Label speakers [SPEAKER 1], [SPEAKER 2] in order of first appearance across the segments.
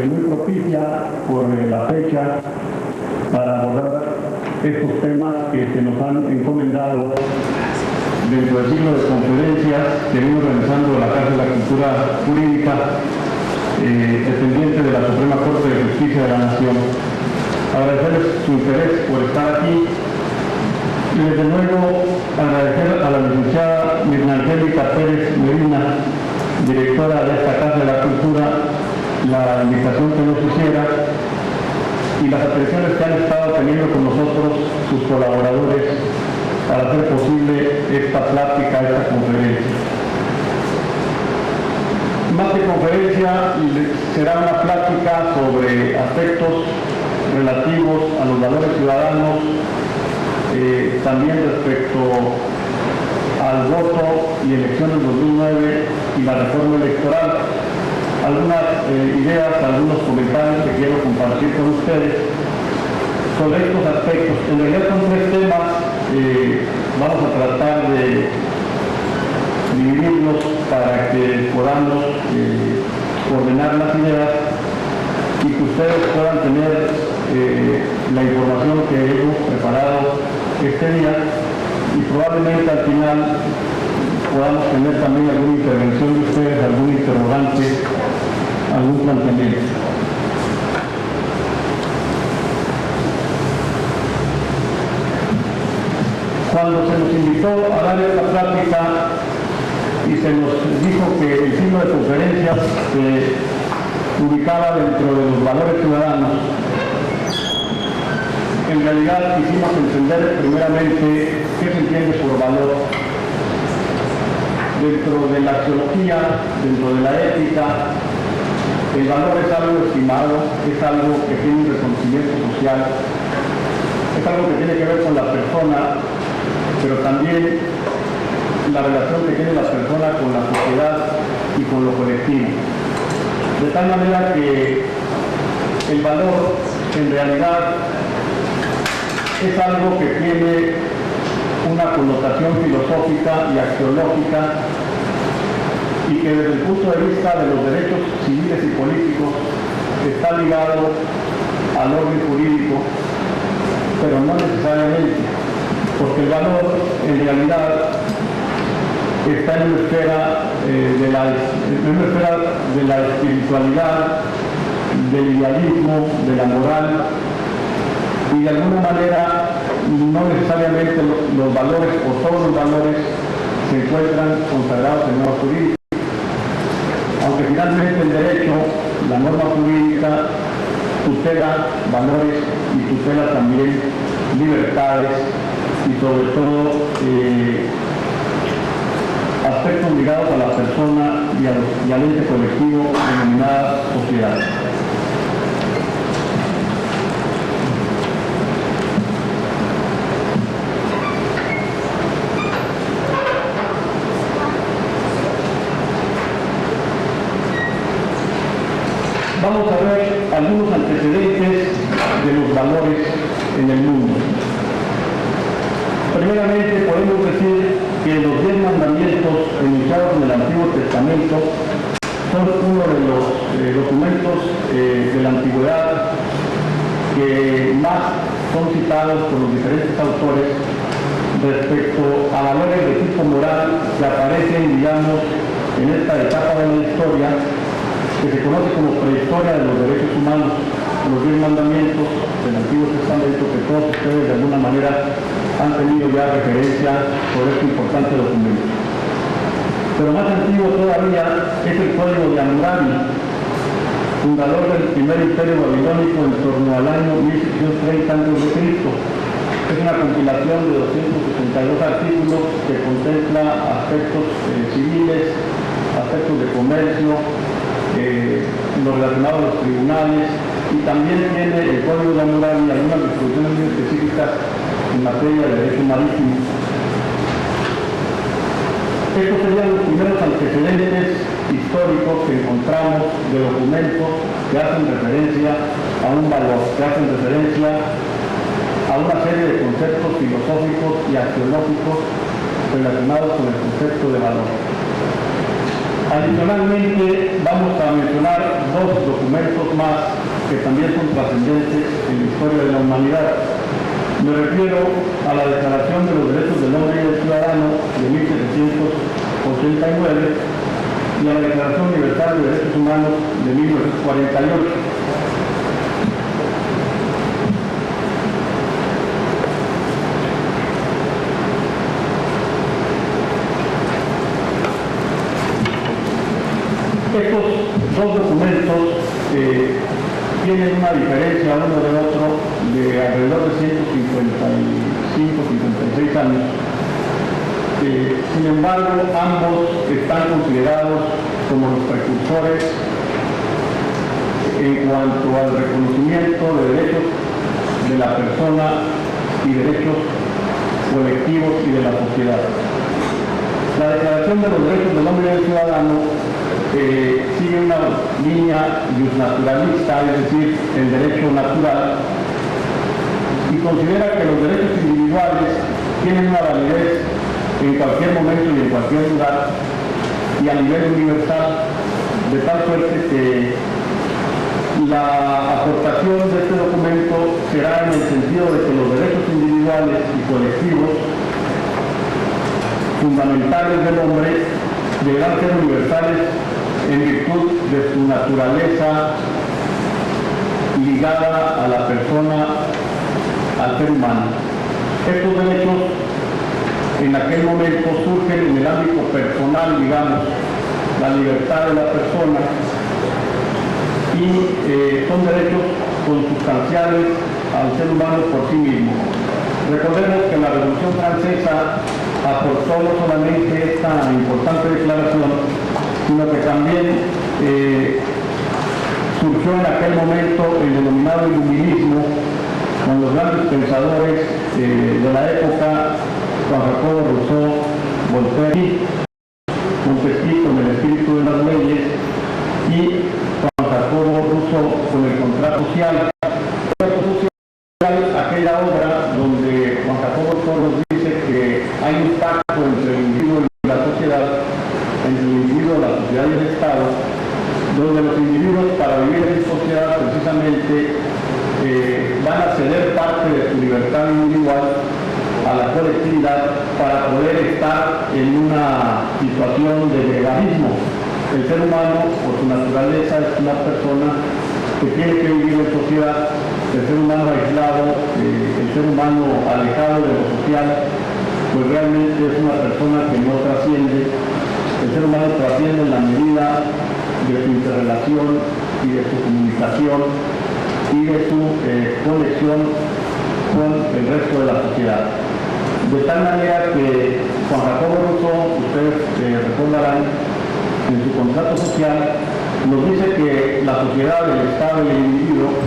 [SPEAKER 1] muy propicia por la fecha para abordar estos temas que se nos han encomendado dentro del ciclo de conferencias que venimos realizando la Casa de la Cultura Jurídica, dependiente de la Suprema Corte de Justicia de la Nación. Agradecerles su interés por estar aquí y desde luego agradecer a la licenciada Mirna Angélica Pérez Medina, directora de esta Casa de la Cultura, la invitación que nos hiciera y las atenciones que han estado teniendo con nosotros sus colaboradores para hacer posible esta plática, esta conferencia. Más que conferencia, será una plática sobre aspectos relativos a los valores ciudadanos, también respecto al voto y elecciones 2009 y la reforma electoral. Algunas ideas, algunos comentarios que quiero compartir con ustedes sobre estos aspectos. En realidad son tres temas, vamos a tratar de dividirlos para que podamos ordenar las ideas y que ustedes puedan tener la información que hemos preparado este día y probablemente al final podamos tener también alguna intervención de ustedes, algún interrogante, algún planteamiento. Cuando se nos invitó a dar esta plática y se nos dijo que el ciclo de conferencias se ubicaba dentro de los valores ciudadanos, en realidad quisimos entender primeramente qué se entiende por valor. Dentro de la axiología, dentro de la ética, el valor es algo estimado, es algo que tiene un reconocimiento social, es algo que tiene que ver con la persona, pero también la relación que tiene la persona con la sociedad y con lo colectivo. De tal manera que el valor en realidad es algo que tiene una connotación filosófica y axiológica y que desde el punto de vista de los derechos civiles y políticos está ligado al orden jurídico, pero no necesariamente, porque el valor en realidad está en una esfera de la espiritualidad, del idealismo, de la moral, y de alguna manera no necesariamente los valores o todos los valores se encuentran consagrados en normas jurídicas, aunque finalmente el derecho, la norma jurídica, tutela valores y tutela también libertades y sobre todo aspectos ligados a la persona y al ente colectivo denominada sociedad. Vamos a ver algunos antecedentes de los valores en el mundo. Primeramente podemos decir que los 10 mandamientos enunciados en el Antiguo Testamento son uno de los documentos de la antigüedad que más son citados por los diferentes autores respecto a valores de tipo moral que aparecen, digamos, en esta etapa de la historia que se conoce como prehistoria de los derechos humanos, los 10 mandamientos del Antiguo Testamento que todos ustedes de alguna manera han tenido ya referencia sobre este importante documento. Pero más antiguo todavía es el Código de Hammurabi, fundador del primer imperio babilónico en torno al año 1630 a.C. Es una compilación de 262 artículos que contempla aspectos civiles, aspectos de comercio, lo relacionado a los tribunales, y también tiene el Código de Hammurabi algunas disposiciones muy específicas en materia de derecho marítimo. Estos serían los primeros antecedentes históricos que encontramos de documentos que hacen referencia a un valor, que hacen referencia a una serie de conceptos filosóficos y axiológicos relacionados con el concepto de valor. Adicionalmente, vamos a mencionar dos documentos más que también son trascendentes en la historia de la humanidad. Me refiero a la Declaración de los Derechos del Hombre y del Ciudadano de 1789 y a la Declaración Universal de Derechos Humanos de 1948. Estos dos documentos tienen una diferencia uno del otro de alrededor de 155-56 años. Sin embargo, ambos están considerados como los precursores en cuanto al reconocimiento de derechos de la persona y derechos colectivos y de la sociedad. La Declaración de los Derechos del Hombre y del Ciudadano sigue una línea justnaturalista, es decir, el derecho natural, y considera que los derechos individuales tienen una validez en cualquier momento y en cualquier lugar y a nivel universal, de tal suerte que la aportación de este documento será en el sentido de que los derechos individuales y colectivos fundamentales del hombre deberán ser universales en virtud de su naturaleza ligada a la persona, al ser humano. Estos derechos en aquel momento surgen en el ámbito personal, digamos, la libertad de la persona, y son derechos consustanciales al ser humano por sí mismo. Recordemos que la Revolución Francesa aportó no solamente esta importante declaración, sino que también surgió en aquel momento el denominado iluminismo, con los grandes pensadores de la época, Juan Jacobo Rousseau, Voltaire, Montesquieu con el espíritu de las leyes y Juan Jacobo Rousseau con el contrato social. Aquella obra donde Juan Jacobo Rousseau nos dice que hay un pacto entre el individuo y la sociedad, entre el individuo, la sociedad y el Estado, donde los individuos para vivir en sociedad precisamente van a ceder parte de su libertad individual a la colectividad para poder estar en una situación de legalismo. El ser humano, por su naturaleza, es una persona que tiene que vivir en sociedad. El ser humano aislado, el ser humano alejado de lo social, pues realmente es una persona que no trasciende. El ser humano trasciende en la medida de su interrelación y de su comunicación y de su conexión con el resto de la sociedad. De tal manera que Juan Jacobo Rousseau, ustedes recordarán, en su contrato social, nos dice que la sociedad, el Estado y el individuo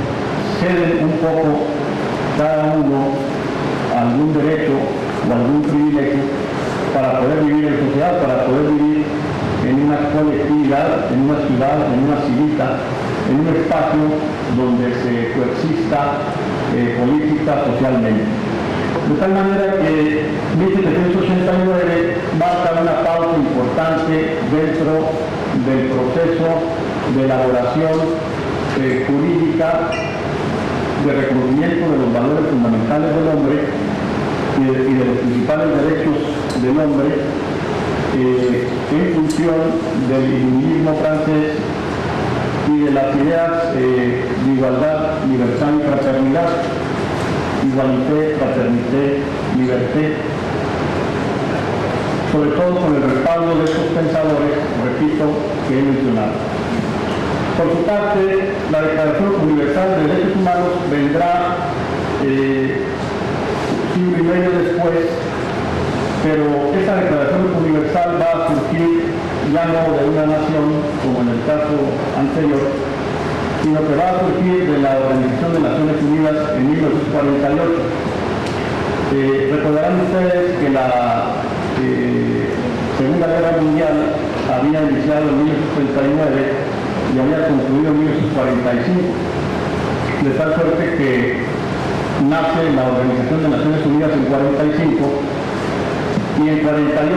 [SPEAKER 1] ceden un poco cada uno algún derecho o algún privilegio para poder vivir en sociedad, para poder vivir en una colectividad, en una ciudad, en una civita, en un espacio donde se coexista política, socialmente. De tal manera que 1789 marca una pauta importante dentro del proceso de elaboración jurídica de reconocimiento de los valores fundamentales del hombre y de los principales derechos del hombre en función del iluminismo francés y de las ideas de igualdad, libertad y fraternidad, igualité, fraternité, liberté, sobre todo con el respaldo de estos pensadores, repito, que he mencionado. Por su parte, la Declaración Universal de Derechos Humanos vendrá siglo y medio después, pero esta Declaración Universal va a surgir ya no de una nación, como en el caso anterior, sino que va a surgir de la Organización de Naciones Unidas en 1948. Recordarán ustedes que la Segunda Guerra Mundial había iniciado en 1939 y había concluido en 1945, de tal suerte que nace la Organización de Naciones Unidas en 45 y en 48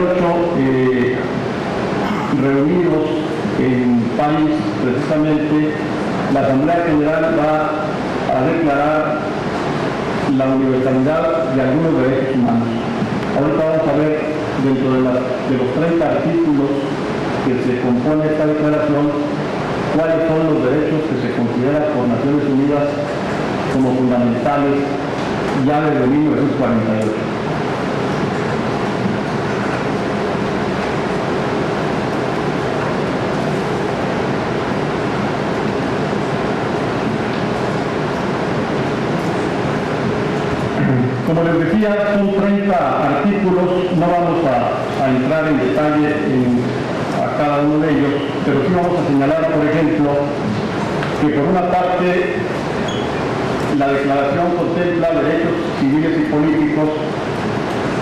[SPEAKER 1] reunidos en París, precisamente, la Asamblea General va a declarar la universalidad de algunos derechos humanos. Ahorita vamos a ver, dentro de los 30 artículos que se compone esta declaración, cuáles son los derechos que se consideran por Naciones Unidas como fundamentales ya desde 1948. Como les decía, son 30 artículos, no vamos a entrar en detalle a cada uno de ellos, pero sí vamos a señalar, por ejemplo, que por una parte la declaración contempla derechos civiles y políticos,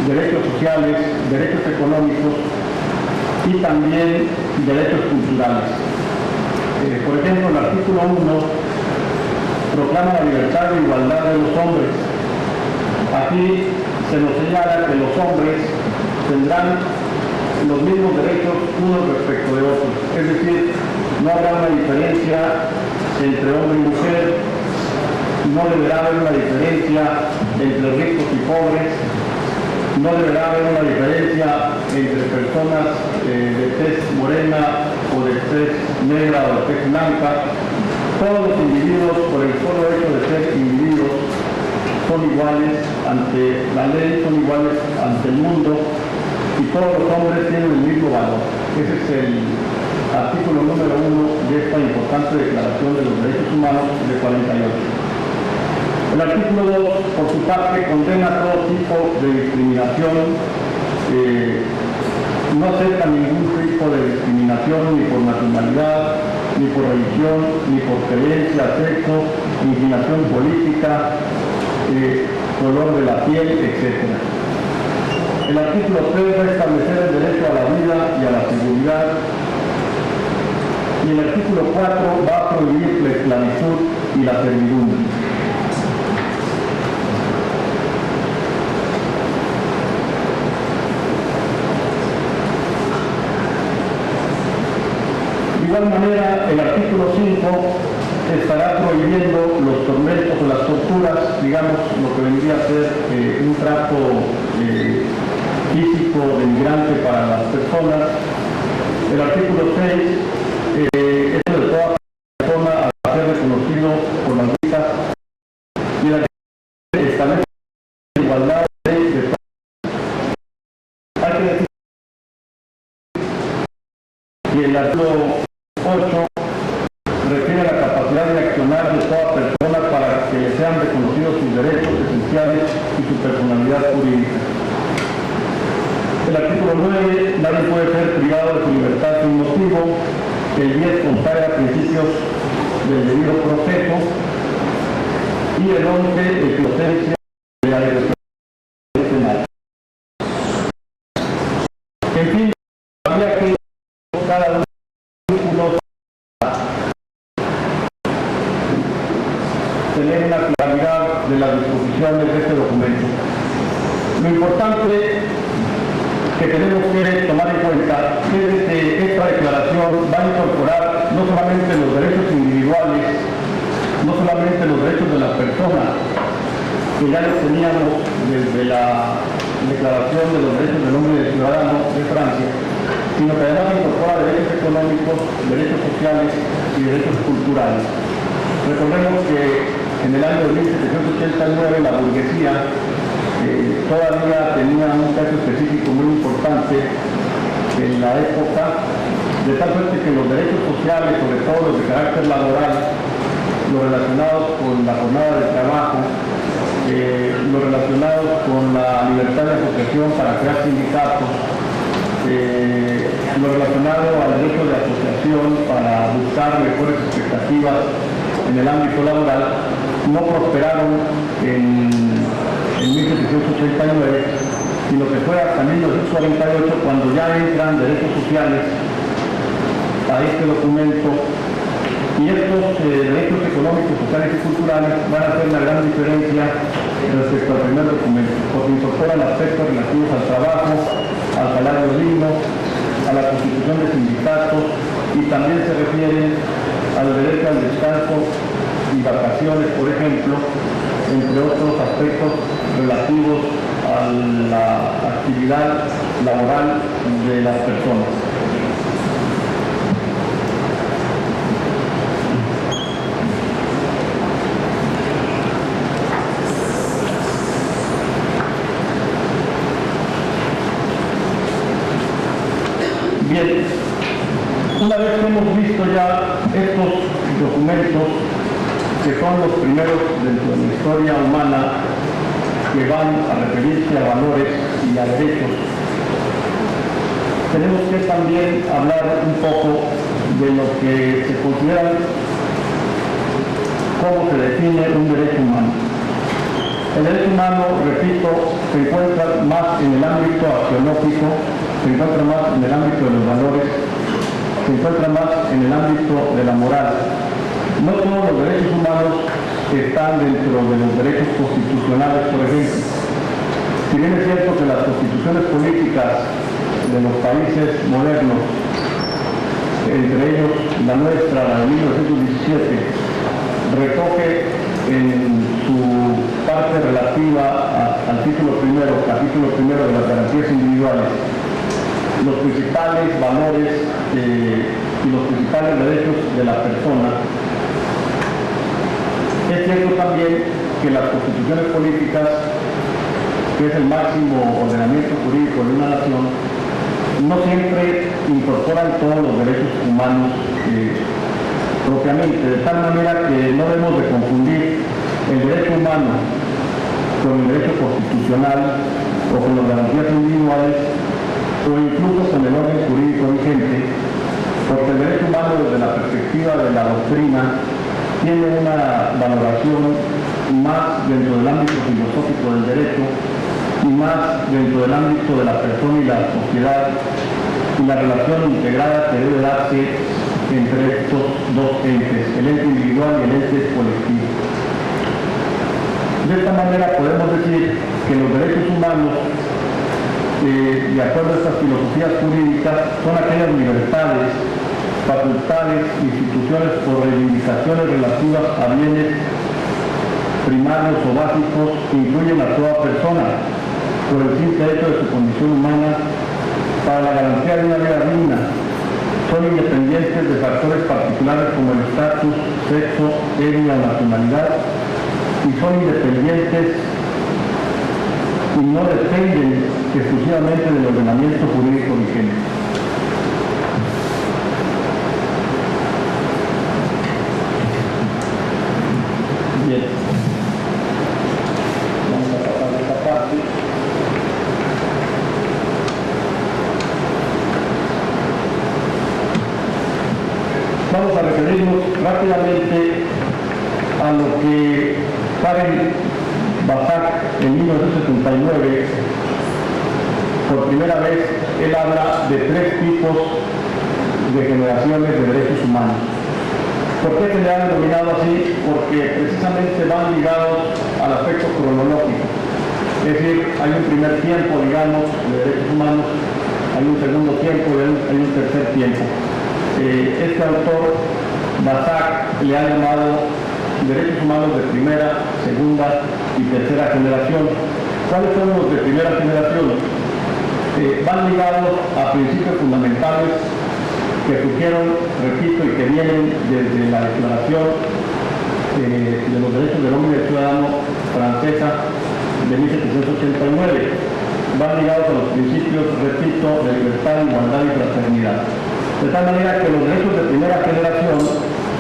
[SPEAKER 1] derechos sociales, derechos económicos y también derechos culturales. Por ejemplo, el artículo 1 proclama la libertad e igualdad de los hombres. Aquí se nos señala que los hombres tendrán los mismos derechos unos respecto de otros. Es decir, no habrá una diferencia entre hombre y mujer, no deberá haber una diferencia entre ricos y pobres, no deberá haber una diferencia entre personas de tez morena o de tez negra o de tez blanca. Todos los individuos, por el solo hecho de ser individuos, son iguales ante la ley, son iguales ante el mundo, y todos los hombres tienen el mismo valor. Ese es el artículo número 1 de esta importante Declaración de los Derechos Humanos de 48. El artículo 2, por su parte, condena todo tipo de discriminación, no acepta ningún tipo de discriminación ni por nacionalidad, ni por religión, ni por creencia, sexo, inclinación política, color de la piel, etc. El artículo 3 va a establecer el derecho a la vida y a la seguridad, y el artículo 4 va a prohibir la esclavitud y la servidumbre. De igual manera, el artículo 5 estará prohibiendo los tormentos o las torturas, digamos, lo que vendría a ser un trato físico denigrante para las personas. El artículo 6 es de toda persona a ser reconocido por las vistas, y el artículo establece la igualdad de todas. Hay que decir que el artículo 8 refiere a la capacidad de accionar de toda persona para que le sean reconocidos sus derechos esenciales y su personalidad jurídica. El artículo 9, nadie puede ser privado de su libertad sin motivo. El 10 consagra principios del debido proceso. Y el 11, inocencia de la agresión penal. En fin, habría que cada uno de los artículos tener una claridad de las disposiciones de este documento. Lo importante que tenemos que tomar en cuenta es que esta declaración va a incorporar no solamente los derechos individuales, no solamente los derechos de las personas, que ya los teníamos desde la Declaración de los Derechos del Hombre y del Ciudadano de Francia, sino que además incorpora derechos económicos, derechos sociales y derechos culturales. Recordemos que en el año de 1789 la burguesía todavía tenía un caso específico muy importante en la época, de tal suerte que los derechos sociales, sobre todo los de carácter laboral, los relacionados con la jornada de trabajo, los relacionados con la libertad de asociación para crear sindicatos, lo relacionado al derecho de asociación para buscar mejores expectativas en el ámbito laboral, no prosperaron en 1789, sino que fue hasta 1948 cuando ya entran derechos sociales a este documento, y estos derechos económicos, sociales y culturales van a hacer una gran diferencia respecto al primer documento, porque incorporan aspectos relativos al trabajo, al salario digno, a a la constitución de sindicatos y también se refieren al derecho al descanso y vacaciones, por ejemplo, entre otros aspectos relativos a la actividad laboral de las personas. Bien, una vez que hemos visto ya estos documentos, que son los primeros dentro de la historia humana que van a referirse a valores y a derechos, tenemos que también hablar un poco de lo que se considera cómo se define un derecho humano. El derecho humano, repito, se encuentra más en el ámbito axiológico, se encuentra más en el ámbito de los valores, se encuentra más en el ámbito de la moral. No todos los derechos humanos están dentro de los derechos constitucionales, por ejemplo. Si bien es cierto que las constituciones políticas de los países modernos, entre ellos la nuestra, la de 1917, recoge en su parte relativa al título primero, capítulo primero de las garantías individuales, los principales valores y los principales derechos de la persona. Es cierto también que las constituciones políticas, que es el máximo ordenamiento jurídico de una nación, no siempre incorporan todos los derechos humanos propiamente, de tal manera que no debemos de confundir el derecho humano con el derecho constitucional o con las garantías individuales o incluso con el orden jurídico vigente, porque el derecho humano desde la perspectiva de la doctrina tiene una valoración más dentro del ámbito filosófico del derecho y más dentro del ámbito de la persona y la sociedad y la relación integrada que debe darse entre estos dos entes, el ente individual y el ente colectivo. De esta manera podemos decir que los derechos humanos, de acuerdo a estas filosofías jurídicas, son aquellas libertades, facultades, instituciones o reivindicaciones relativas a bienes primarios o básicos que incluyen a toda persona por el simple hecho de su condición humana para la garantía de una vida digna. Son independientes de factores particulares como el estatus, sexo, etnia o nacionalidad, y son independientes y no dependen exclusivamente del ordenamiento jurídico vigente. Bien. Vamos a pasar esta parte. Vamos a referirnos rápidamente a lo que Karel Basak en 1979, por primera vez, él habla de tres tipos de generaciones de derechos humanos. ¿Por qué se le han denominado así? Porque precisamente van ligados al aspecto cronológico. Es decir, hay un primer tiempo, digamos, de derechos humanos, hay un segundo tiempo y hay un tercer tiempo. Este autor, Basak, le ha llamado derechos humanos de primera, segunda y tercera generación. ¿Cuáles son los de primera generación? Van ligados a principios fundamentales que surgieron, repito, y que vienen desde la Declaración de los Derechos del Hombre y del Ciudadano francesa de 1789. Van ligados a los principios, repito, de libertad, igualdad y fraternidad. De tal manera que los derechos de primera generación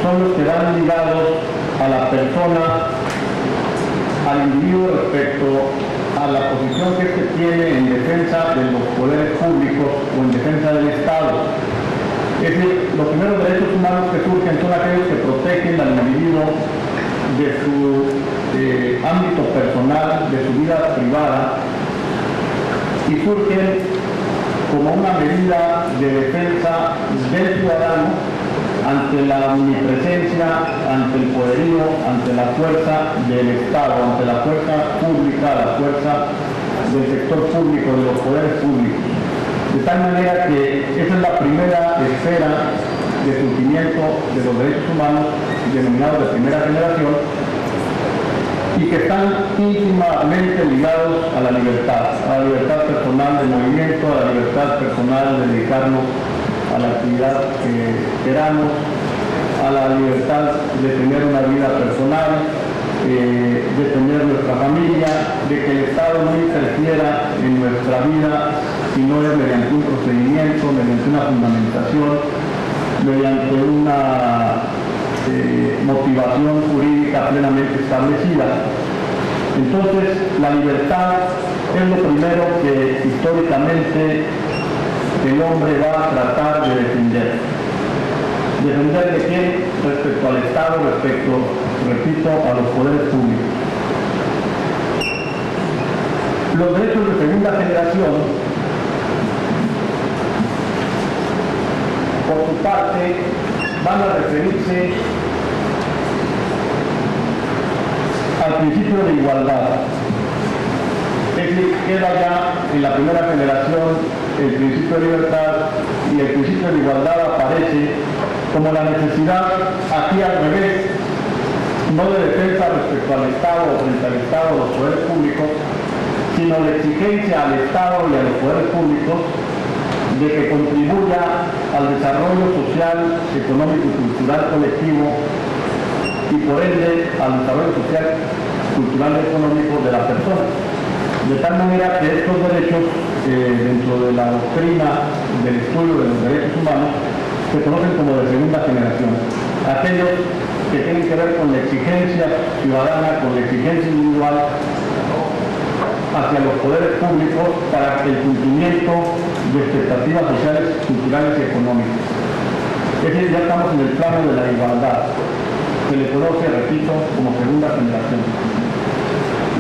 [SPEAKER 1] son los que van ligados a la persona, al individuo respecto a la posición que éste tiene en defensa de los poderes públicos o en defensa del Estado. Es decir, los primeros derechos humanos que surgen son aquellos que protegen al individuo de su ámbito personal, de su vida privada, y surgen como una medida de defensa del ciudadano ante la omnipresencia, ante el poderío, ante la fuerza del Estado, ante la fuerza pública, la fuerza del sector público, de los poderes públicos. De tal manera que esa es la primera esfera de surgimiento de los derechos humanos denominados de primera generación y que están íntimamente ligados a la libertad personal de movimiento, a la libertad personal de dedicarnos a la actividad que queramos, a la libertad de tener una vida personal, de tener nuestra familia, de que el Estado no interfiera en nuestra vida si no es mediante un procedimiento, mediante una fundamentación, mediante una motivación jurídica plenamente establecida. Entonces, la libertad es lo primero que históricamente el hombre va a tratar de defender. ¿Defender de quién? Respecto al Estado, respecto, repito, a los poderes públicos. Los derechos de segunda generación, por su parte, van a referirse al principio de igualdad. Es decir, queda ya en la primera generación el principio de libertad y el principio de igualdad aparece como la necesidad, aquí al revés, no de defensa respecto al Estado o frente al Estado o los poderes públicos, sino de exigencia al Estado y a los poderes públicos de que contribuya al desarrollo social, económico y cultural colectivo y por ende al desarrollo social, cultural y económico de la persona. De tal manera que estos derechos, dentro de la doctrina del estudio de los derechos humanos, se conocen como de segunda generación. Aquellos que tienen que ver con la exigencia ciudadana, con la exigencia individual hacia los poderes públicos para el cumplimiento de expectativas sociales, culturales y económicas. Es decir, ya estamos en el plano de la igualdad. Se le conoce, repito, como segunda generación.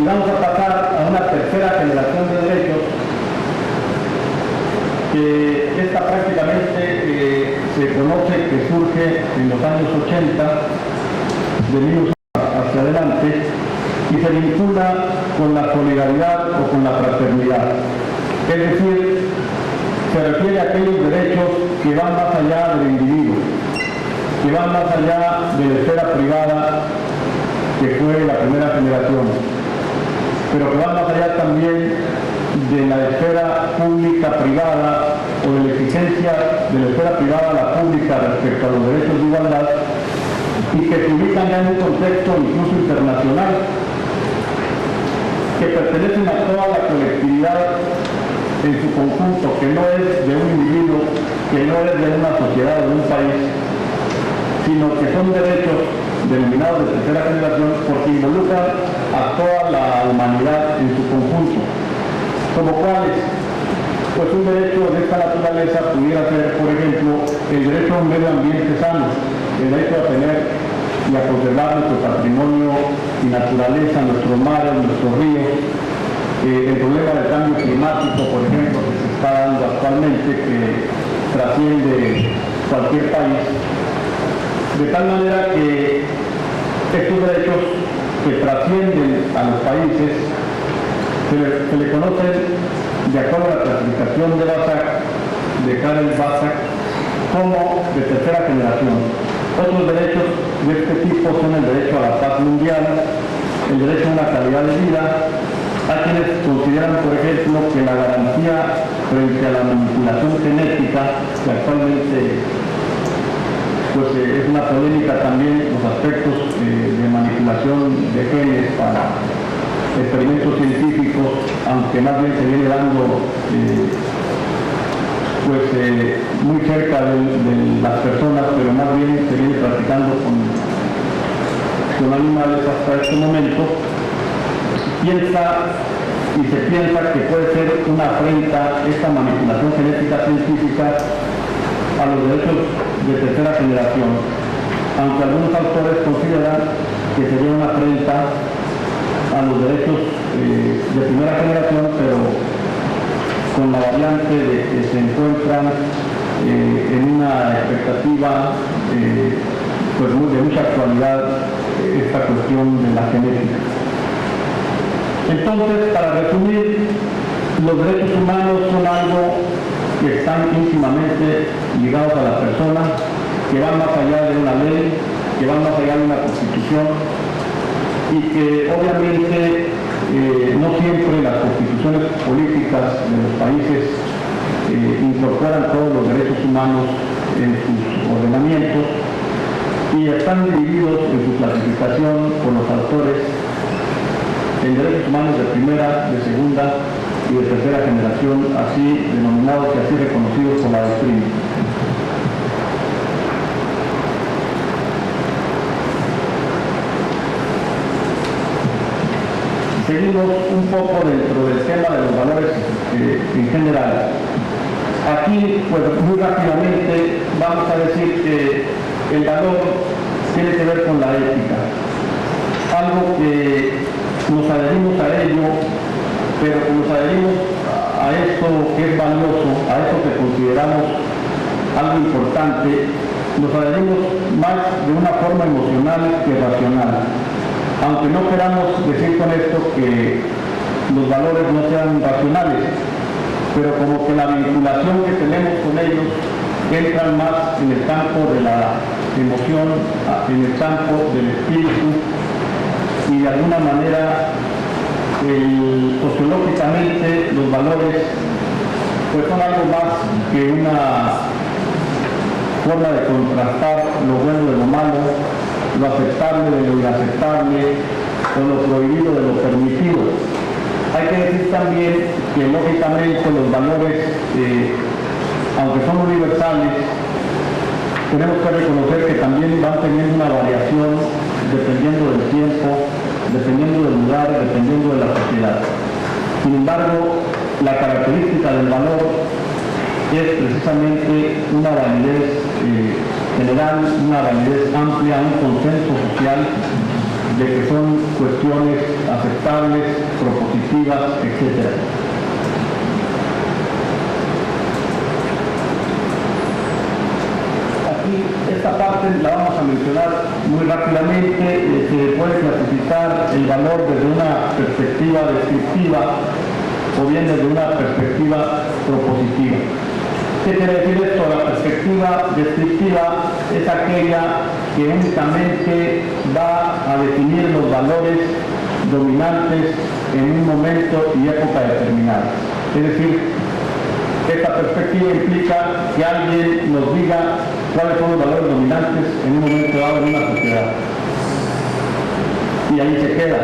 [SPEAKER 1] Y vamos a pasar a una tercera generación de derechos que esta prácticamente se conoce que surge en los años 80, de 1900 hacia adelante, y se vincula con la solidaridad o con la fraternidad. Es decir, se refiere a aquellos derechos que van más allá del individuo, que van más allá de la esfera privada que fue la primera generación, pero que van más allá también de la esfera pública-privada o de la exigencia de la esfera privada a la pública respecto a los derechos de igualdad y que se ubican ya en un contexto incluso internacional, que pertenecen a toda la colectividad en su conjunto, que no es de un individuo, que no es de una sociedad o de un país, sino que son derechos denominados de tercera generación porque involucran a toda la humanidad en su conjunto. ¿Como cuáles? Pues un derecho de esta naturaleza pudiera ser, por ejemplo, el derecho a un medio ambiente sano, el derecho a tener y a conservar nuestro patrimonio y naturaleza, nuestros mares, nuestros ríos, el problema del cambio climático, por ejemplo, que se está dando actualmente, que trasciende cualquier país, de tal manera que estos derechos que trascienden a los países se le conocen, de acuerdo a la clasificación de Basak, de Karel Basak, como de tercera generación. Otros derechos de este tipo son el derecho a la paz mundial, el derecho a una calidad de vida. Hay quienes consideran, por ejemplo, que la garantía frente a la manipulación genética, que actualmente pues, es una polémica también, los aspectos de manipulación de genes para experimentos científicos, aunque más bien se viene dando muy cerca de las personas, pero más bien se viene practicando con animales hasta este momento, se piensa que puede ser una afrenta esta manipulación genética científica a los derechos de tercera generación, aunque algunos autores consideran que sería una afrenta a los derechos de primera generación, pero con la variante de que se encuentran en una expectativa de mucha actualidad esta cuestión de la genética. Entonces, para resumir, los derechos humanos son algo que están íntimamente ligados a la persona, que van más allá de una ley, que van más allá de una constitución y que obviamente no siempre las constituciones políticas de los países incorporan todos los derechos humanos en sus ordenamientos y están divididos en su clasificación por los autores en derechos humanos de primera, de segunda y de tercera generación, así denominados y así reconocidos por la doctrina. Seguimos un poco dentro del tema de los valores en general. Aquí, pues muy rápidamente, vamos a decir que el valor tiene que ver con la ética. Algo que nos adherimos a ello, pero que nos adherimos a esto que es valioso, a esto que consideramos algo importante, nos adherimos más de una forma emocional que racional. Aunque no queramos decir con esto que los valores no sean racionales, pero como que la vinculación que tenemos con ellos entra más en el campo de la emoción, en el campo del espíritu, y de alguna manera sociológicamente los valores pues son algo más que una forma de contrastar lo bueno de lo malo, lo aceptable de lo inaceptable, o lo prohibido de lo permitido. Hay que decir también que lógicamente los valores, aunque son universales, tenemos que reconocer que también van teniendo una variación dependiendo del tiempo, dependiendo del lugar, dependiendo de la sociedad. Sin embargo, la característica del valor es precisamente una validez general, una validez amplia, un consenso social de que son cuestiones aceptables, propositivas, etc. Aquí esta parte la vamos a mencionar muy rápidamente. Se puede clasificar el valor desde una perspectiva descriptiva o bien desde una perspectiva propositiva. ¿Qué quiere decir esto? La perspectiva descriptiva es aquella que únicamente va a definir los valores dominantes en un momento y época determinada. Es decir, esta perspectiva implica que alguien nos diga cuáles son los valores dominantes en un momento dado en una sociedad. Y ahí se queda.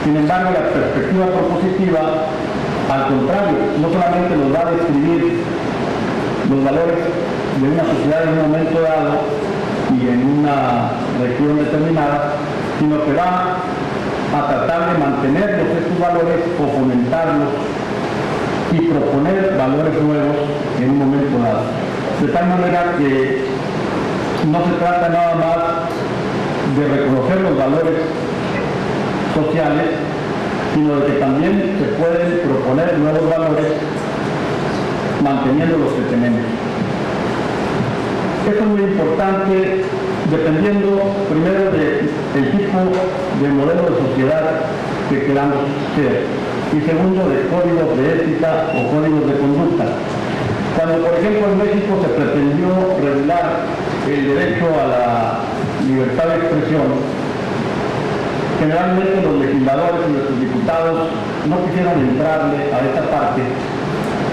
[SPEAKER 1] Sin embargo, la perspectiva propositiva, al contrario, no solamente nos va a describir los valores de una sociedad en un momento dado y en una región determinada, sino que va a tratar de mantenerlos estos valores o fomentarlos y proponer valores nuevos en un momento dado. De tal manera que no se trata nada más de reconocer los valores sociales, sino de que también se pueden proponer nuevos valores manteniendo los que tenemos. Esto es muy importante dependiendo primero del tipo de modelo de sociedad que queramos ser y segundo de códigos de ética o códigos de conducta. Cuando por ejemplo en México se pretendió regular el derecho a la libertad de expresión, generalmente los legisladores y los diputados no quisieron entrarle a esta parte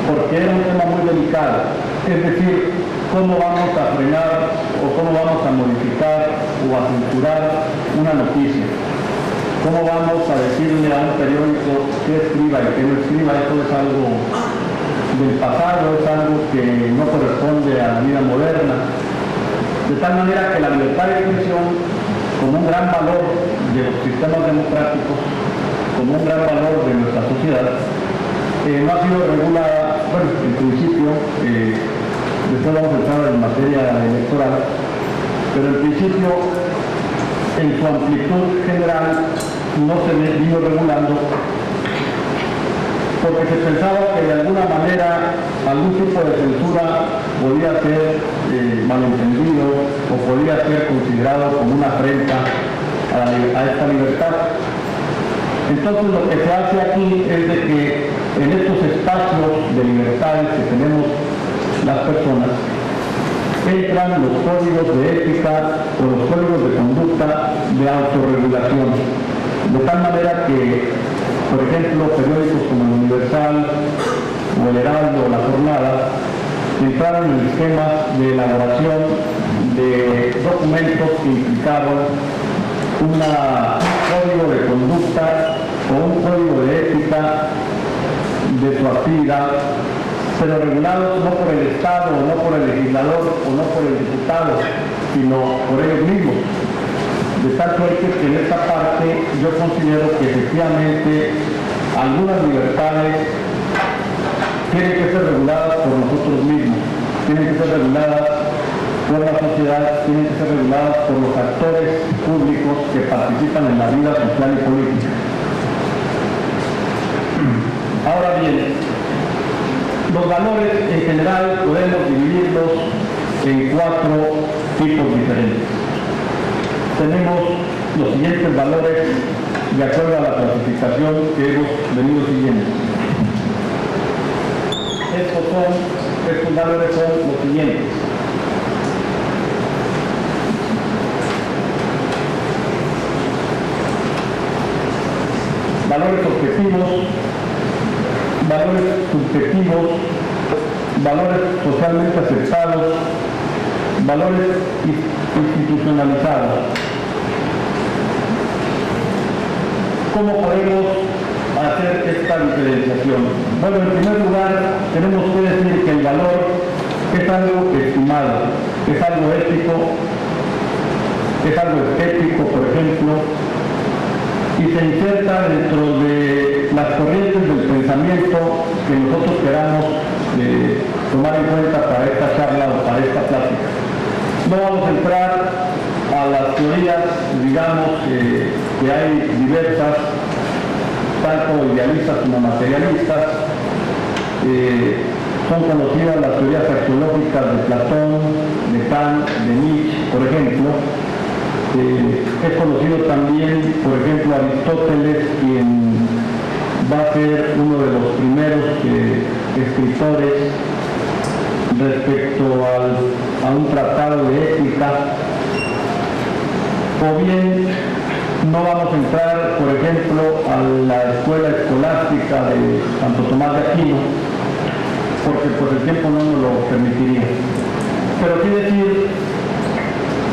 [SPEAKER 1] porque era un tema muy delicado, es decir, cómo vamos a frenar o cómo vamos a modificar o a censurar una noticia, cómo vamos a decirle a un periódico qué escriba y qué no escriba. Eso es algo del pasado, es algo que no corresponde a la vida moderna, de tal manera que la libertad de expresión, como un gran valor de los sistemas democráticos, como un gran valor de nuestra sociedad, no ha sido regulada, bueno, en principio, después vamos a entrar en materia electoral, pero en principio, en su amplitud general, no se vino regulando, porque se pensaba que de alguna manera algún tipo de censura podía ser malentendido o podía ser considerado como una afrenta a esta libertad. Entonces lo que se hace aquí es de que En estos espacios de libertades que tenemos las personas, entran los códigos de ética o los códigos de conducta de autorregulación. De tal manera que, por ejemplo, periódicos como el Universal o el Heraldo o la Jornada entraron en esquemas de elaboración de documentos que implicaban un código de conducta o un código de ética de su actividad, pero regulados no por el Estado, o no por el legislador, o no por el diputado, sino por ellos mismos. De tal suerte que en esta parte yo considero que efectivamente algunas libertades tienen que ser reguladas por nosotros mismos, tienen que ser reguladas por la sociedad, tienen que ser reguladas por los actores públicos que participan en la vida social y política. Ahora bien, los valores en general podemos dividirlos en 4 tipos diferentes. Tenemos los siguientes valores de acuerdo a la clasificación que hemos venido siguiendo. Estos valores son los siguientes. Valores objetivos, valores subjetivos, valores socialmente aceptados, valores institucionalizados. ¿Cómo podemos hacer esta diferenciación? Bueno, en primer lugar, tenemos que decir que el valor es algo estimado, es algo ético, es algo estético, por ejemplo, y se inserta dentro de las corrientes del pensamiento que nosotros queramos tomar en cuenta para esta charla o para esta plática. No vamos a entrar a las teorías, digamos, que hay diversas, tanto idealistas como materialistas. Son conocidas las teorías axiológicas de Platón, de Kant, de Nietzsche, por ejemplo. Es conocido también, por ejemplo, Aristóteles, quien va a ser uno de los primeros escritores respecto a un tratado de ética. O bien no vamos a entrar, por ejemplo, a la escuela escolástica de Santo Tomás de Aquino, porque pues el tiempo no nos lo permitiría. Pero sí decir,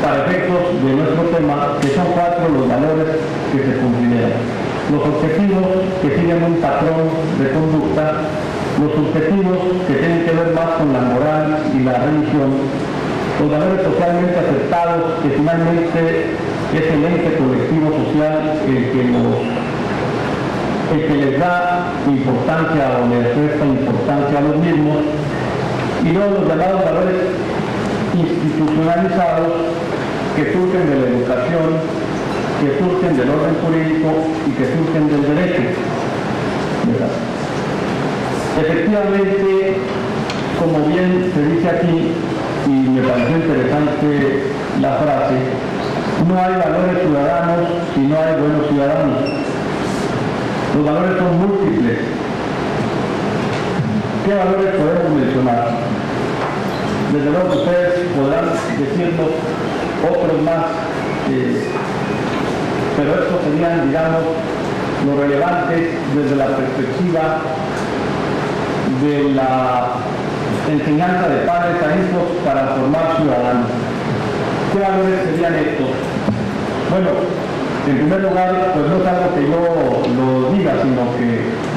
[SPEAKER 1] para efectos de nuestro tema, que son 4 los valores que se consideran. Los objetivos, que siguen un patrón de conducta; los subjetivos, que tienen que ver más con la moral y la religión; los valores socialmente aceptados, que finalmente es el ente colectivo social el que les da importancia o les resta importancia a los mismos; y luego los llamados valores institucionalizados, que surgen de la educación, que surgen del orden jurídico y que surgen del derecho. ¿Verdad? Efectivamente, como bien se dice aquí, y me pareció interesante la frase, no hay valores ciudadanos si no hay buenos ciudadanos. Los valores son múltiples. ¿Qué valores podemos mencionar? Desde luego que ustedes podrán decirnos otros más, pero estos serían, digamos, los relevantes desde la perspectiva de la enseñanza de padres a hijos para formar ciudadanos. ¿Qué valores serían estos? Bueno, en primer lugar, pues no es algo que yo lo diga, sino que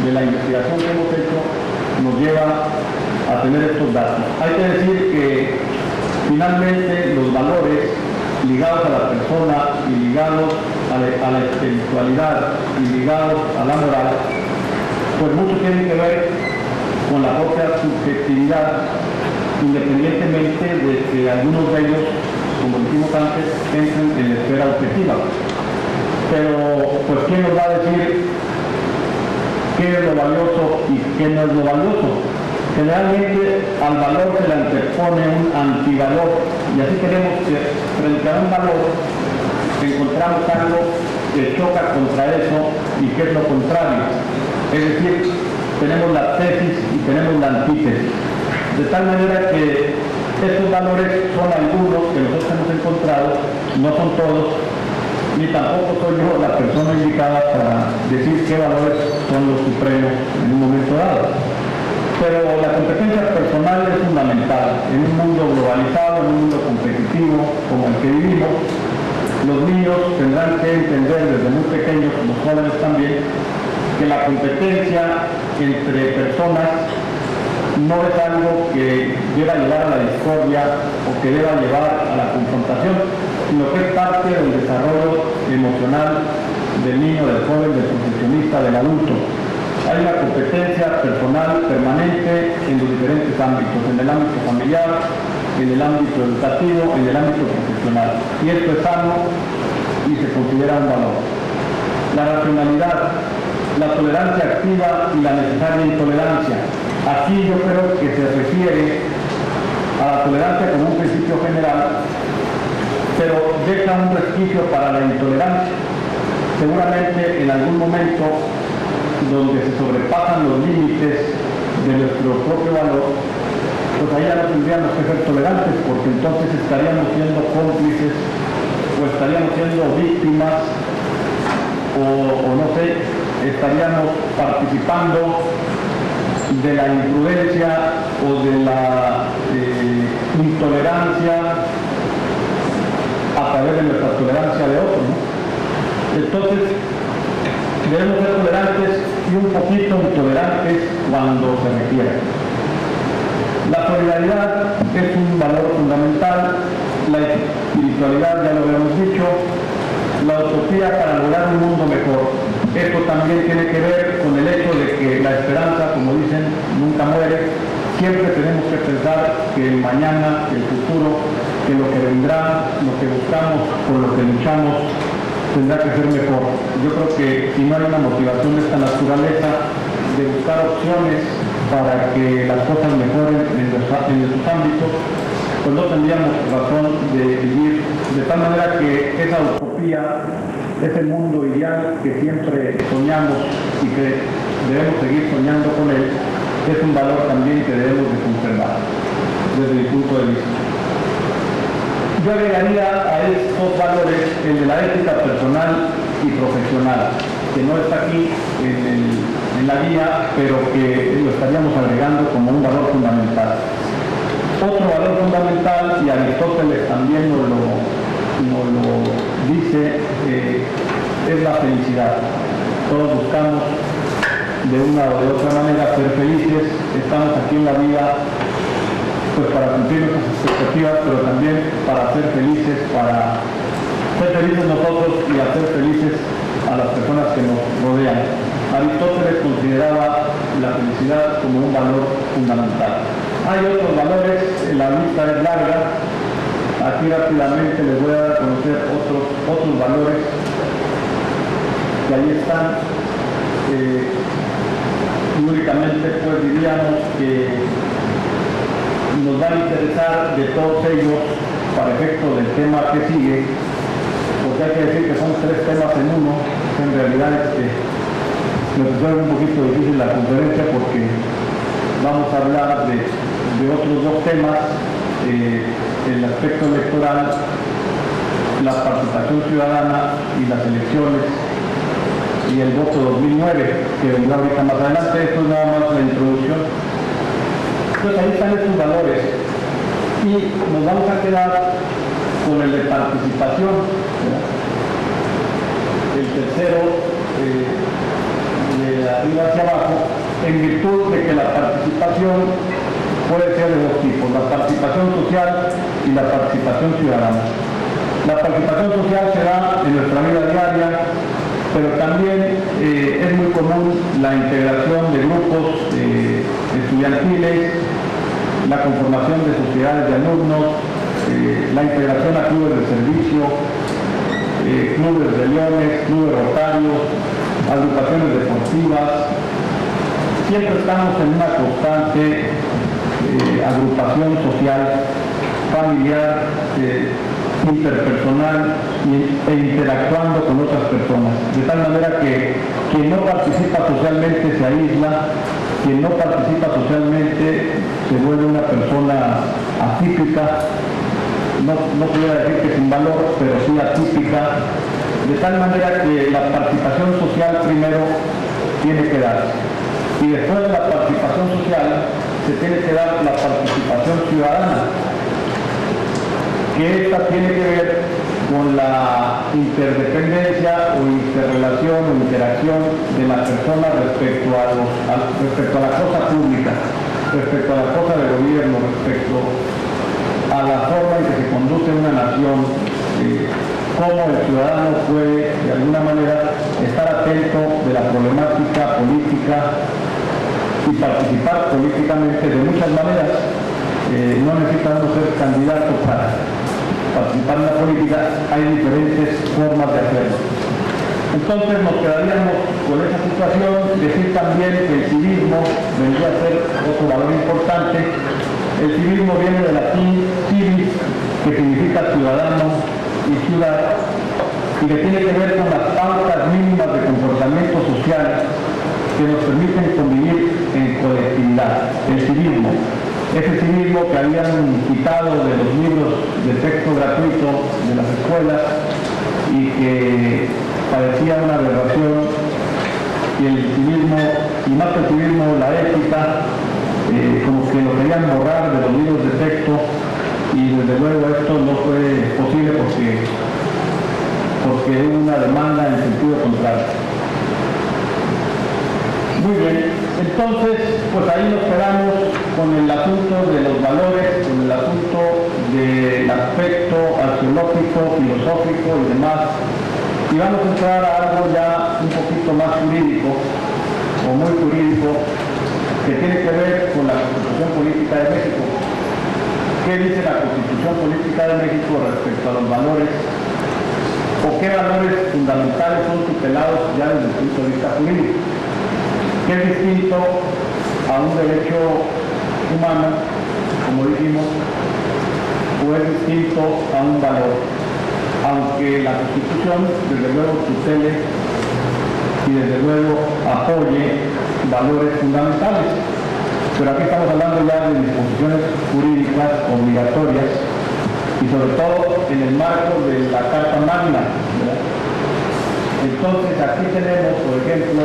[SPEAKER 1] de la investigación que hemos hecho nos lleva a tener estos datos. Hay que decir que finalmente los valores ligados a la persona y ligados a la espiritualidad y ligados a la moral, pues mucho tienen que ver con la propia subjetividad, independientemente de que algunos de ellos, como dijimos antes, entren en la esfera objetiva. Pero, pues, ¿quién nos va a decir qué es lo valioso y qué no es lo valioso? Generalmente al valor se le antepone un antivalor, y así queremos que frente a un valor encontramos algo que choca contra eso y que es lo contrario. Es decir, tenemos la tesis y tenemos la antítesis. De tal manera que estos valores son algunos que nosotros hemos encontrado, no son todos, ni tampoco soy yo la persona indicada para decir qué valores son los supremos en un momento dado. Pero la competencia personal es fundamental. En un mundo globalizado, en un mundo competitivo como el que vivimos, los niños tendrán que entender desde muy pequeños, los jóvenes también, que la competencia entre personas no es algo que deba llevar a la discordia o que deba llevar a la confrontación, sino que es parte del desarrollo emocional del niño, del joven, del profesionista, del adulto. Hay una competencia personal permanente en los diferentes ámbitos, en el ámbito familiar, en el ámbito educativo, en el ámbito profesional. Y esto es sano y se considera un valor. La racionalidad, la tolerancia activa y la necesaria intolerancia. Aquí yo creo que se refiere a la tolerancia como un principio general, pero deja un resquicio para la intolerancia. Seguramente en algún momento donde se sobrepasan los límites de nuestro propio valor, pues ahí ya no tendríamos que ser tolerantes, porque entonces estaríamos siendo cómplices o estaríamos siendo víctimas o no sé, estaríamos participando de la imprudencia o de la intolerancia a través de nuestra tolerancia de otros, ¿no? Entonces, debemos ser tolerantes y un poquito intolerantes cuando se requiera. La solidaridad es un valor fundamental, la espiritualidad, ya lo habíamos dicho, la utopía para lograr un mundo mejor. Esto también tiene que ver con el hecho de que la esperanza, como dicen, nunca muere. Siempre tenemos que pensar que el mañana, que el futuro, que lo que vendrá, lo que buscamos, por lo que luchamos, tendrá que ser mejor. Yo creo que si no hay una motivación de esta naturaleza, de buscar opciones para que las cosas mejoren en nuestros ámbitos, pues no tendríamos razón de vivir. De tal manera que esa utopía, ese mundo ideal que siempre soñamos y que debemos seguir soñando con él, es un valor también que debemos de conservar desde mi punto de vista. Yo agregaría a estos valores el de la ética personal y profesional, que no está aquí en la guía, pero que lo estaríamos agregando como un valor fundamental. Otro valor fundamental, y Aristóteles también nos lo dice, es la felicidad. Todos buscamos de una o de otra manera ser felices. Estamos aquí en la vida pues para cumplir nuestras expectativas, pero también para ser felices nosotros y hacer felices a las personas que nos rodean. Aristóteles consideraba la felicidad como un valor fundamental. Hay otros valores, la lista es larga. Aquí rápidamente les voy a dar a conocer otros valores que ahí están. Y únicamente pues diríamos que nos va a interesar de todos ellos para efecto del tema que sigue, porque hay que decir que son 3 temas en uno. En realidad nos fue un poquito difícil la conferencia porque vamos a hablar de otros 2 temas, el aspecto electoral, la participación ciudadana y las elecciones y el voto 2009, que vendrá ahorita más adelante. Esto es nada más la introducción. Entonces ahí están estos valores y nos vamos a quedar con el de participación, ¿verdad? El tercero, de arriba hacia abajo, en virtud de que la participación puede ser de 2 tipos, la participación social y la participación ciudadana. La participación social se da en nuestra vida diaria, pero también es muy común la integración de grupos estudiantiles, la conformación de sociedades de alumnos, la integración a clubes de servicio, clubes de leones, clubes rotarios, agrupaciones deportivas. Siempre estamos en una constante agrupación social, familiar, interpersonal e interactuando con otras personas, de tal manera que quien no participa socialmente se aísla quien no participa socialmente se vuelve una persona atípica, no pudiera decir que sin valor, pero sí atípica, de tal manera que la participación social primero tiene que darse. Y después de la participación social se tiene que dar la participación ciudadana, que esta tiene que ver con la interdependencia o interrelación o interacción de la persona respecto a la cosa pública, respecto a la cosa del gobierno, respecto a la forma en que se conduce una nación, cómo el ciudadano puede de alguna manera estar atento de la problemática política y participar políticamente de muchas maneras. No necesita uno ser candidato para participar en la política, hay diferentes formas de hacerlo. Entonces nos quedaríamos con esa situación, decir también que el civismo vendría a ser otro valor importante. El civismo viene del latín civis, que significa ciudadano y ciudad, y que tiene que ver con las pautas mínimas de comportamiento social que nos permiten convivir en colectividad, el civismo. Ese civismo que habían quitado de los libros de texto gratuito de las escuelas y que parecía una aberración, y el civismo, y más que el civismo, la ética, como que lo querían borrar de los libros de texto, y desde luego esto no fue posible porque hubo una demanda en sentido contrario. Muy bien, entonces pues ahí nos quedamos con el asunto de los valores, con el asunto del aspecto arqueológico, filosófico y demás, y vamos a entrar a algo ya un poquito más jurídico, o muy jurídico, que tiene que ver con la Constitución Política de México. ¿Qué dice la Constitución Política de México respecto a los valores? ¿O qué valores fundamentales son tutelados ya desde el punto de vista jurídico? Que es distinto a un derecho humano, como dijimos, o es distinto a un valor, aunque la Constitución desde luego tutele y desde luego apoye valores fundamentales. Pero aquí estamos hablando ya de disposiciones jurídicas obligatorias y sobre todo en el marco de la Carta Magna, ¿verdad? Entonces aquí tenemos, por ejemplo,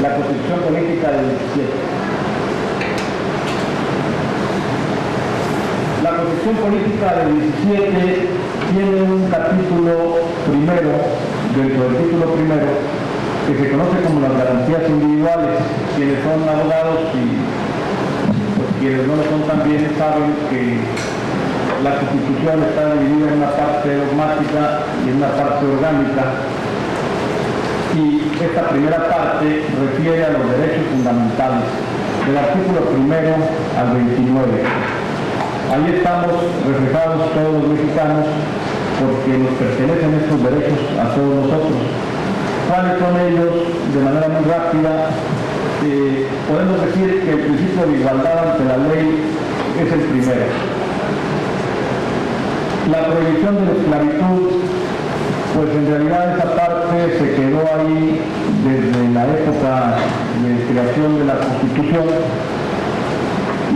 [SPEAKER 1] la Constitución Política del 17. La Constitución Política del 17 tiene un capítulo primero, dentro del título primero, que se conoce como las garantías individuales. Quienes son abogados y pues, quienes no lo son también saben que la Constitución está dividida en una parte dogmática y en una parte orgánica. Y esta primera parte refiere a los derechos fundamentales, del artículo primero al 29. Ahí estamos reflejados todos los mexicanos porque nos pertenecen estos derechos a todos nosotros. ¿Cuáles son ellos? De manera muy rápida, podemos decir que el principio de igualdad ante la ley es el primero. La prohibición de la esclavitud, pues en realidad esa parte se quedó ahí desde la época de creación de la Constitución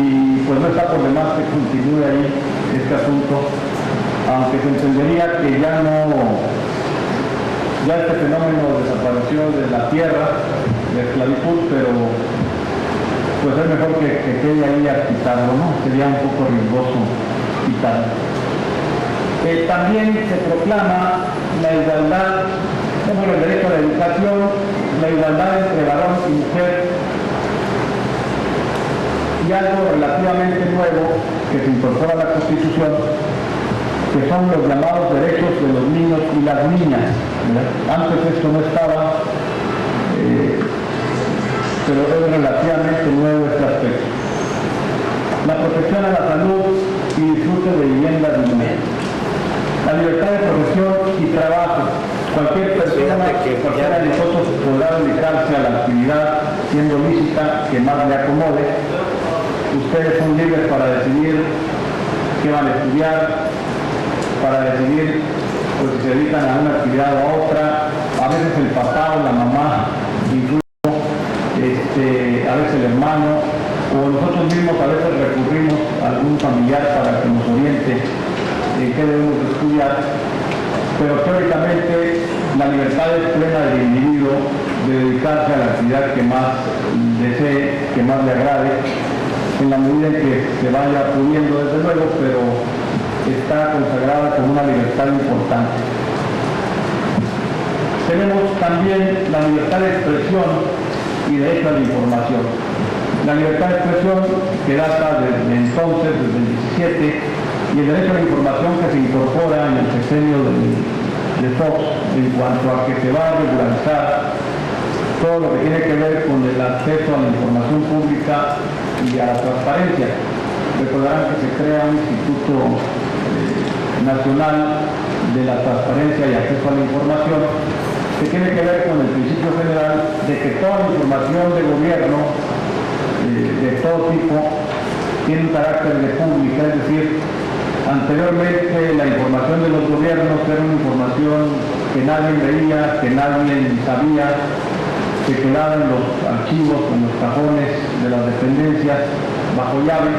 [SPEAKER 1] y pues no está por demás que continúe ahí este asunto, aunque se entendería que ya este fenómeno desapareció de la tierra, de esclavitud, pero pues es mejor que quede ahí a quitarlo, ¿no? Sería un poco riesgoso quitarlo. También se proclama la igualdad, como el derecho a la educación, la igualdad entre varón y mujer, y algo relativamente nuevo que se incorpora a la Constitución, que son los llamados derechos de los niños y las niñas, ¿verdad? Antes esto no estaba, pero es relativamente nuevo este aspecto. La protección a la salud y disfrute de vivienda digna. La libertad de profesión y trabajo. Cualquier persona, cualquiera de nosotros podrá dedicarse a la actividad siendo lícita que más le acomode. Ustedes son libres para decidir qué van a estudiar, para decidir pues, si se dedican a una actividad o a otra. A veces el papá o la mamá incluso social, pero teóricamente la libertad es plena del individuo de dedicarse a la actividad que más desee, que más le agrade, en la medida en que se vaya pudiendo, desde luego, pero está consagrada como una libertad importante. Tenemos también la libertad de expresión y derecho a la información. La libertad de expresión que data desde entonces, desde el 17, y el derecho a la información que se incorpora en el sexenio de Fox en cuanto a que se va a regularizar todo lo que tiene que ver con el acceso a la información pública y a la transparencia. Recordarán que se crea un Instituto Nacional de la Transparencia y Acceso a la Información, que tiene que ver con el principio general de que toda la información de gobierno de todo tipo tiene un carácter de pública, es decir, anteriormente la información de los gobiernos era una información que nadie veía, que nadie sabía, que quedaba en los archivos, en los cajones de las dependencias bajo llave,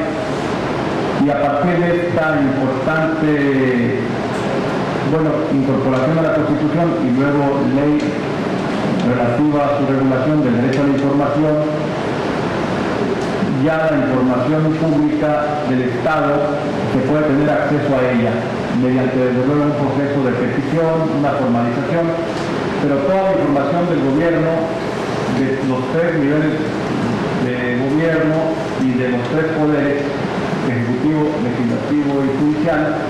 [SPEAKER 1] y a partir de esta importante incorporación a la Constitución y luego ley relativa a su regulación del derecho a la información, ya la información pública del Estado se puede tener acceso a ella mediante desde luego un proceso de petición, una formalización, pero toda la información del gobierno, de los tres niveles de gobierno y de los tres poderes, ejecutivo, legislativo y judicial,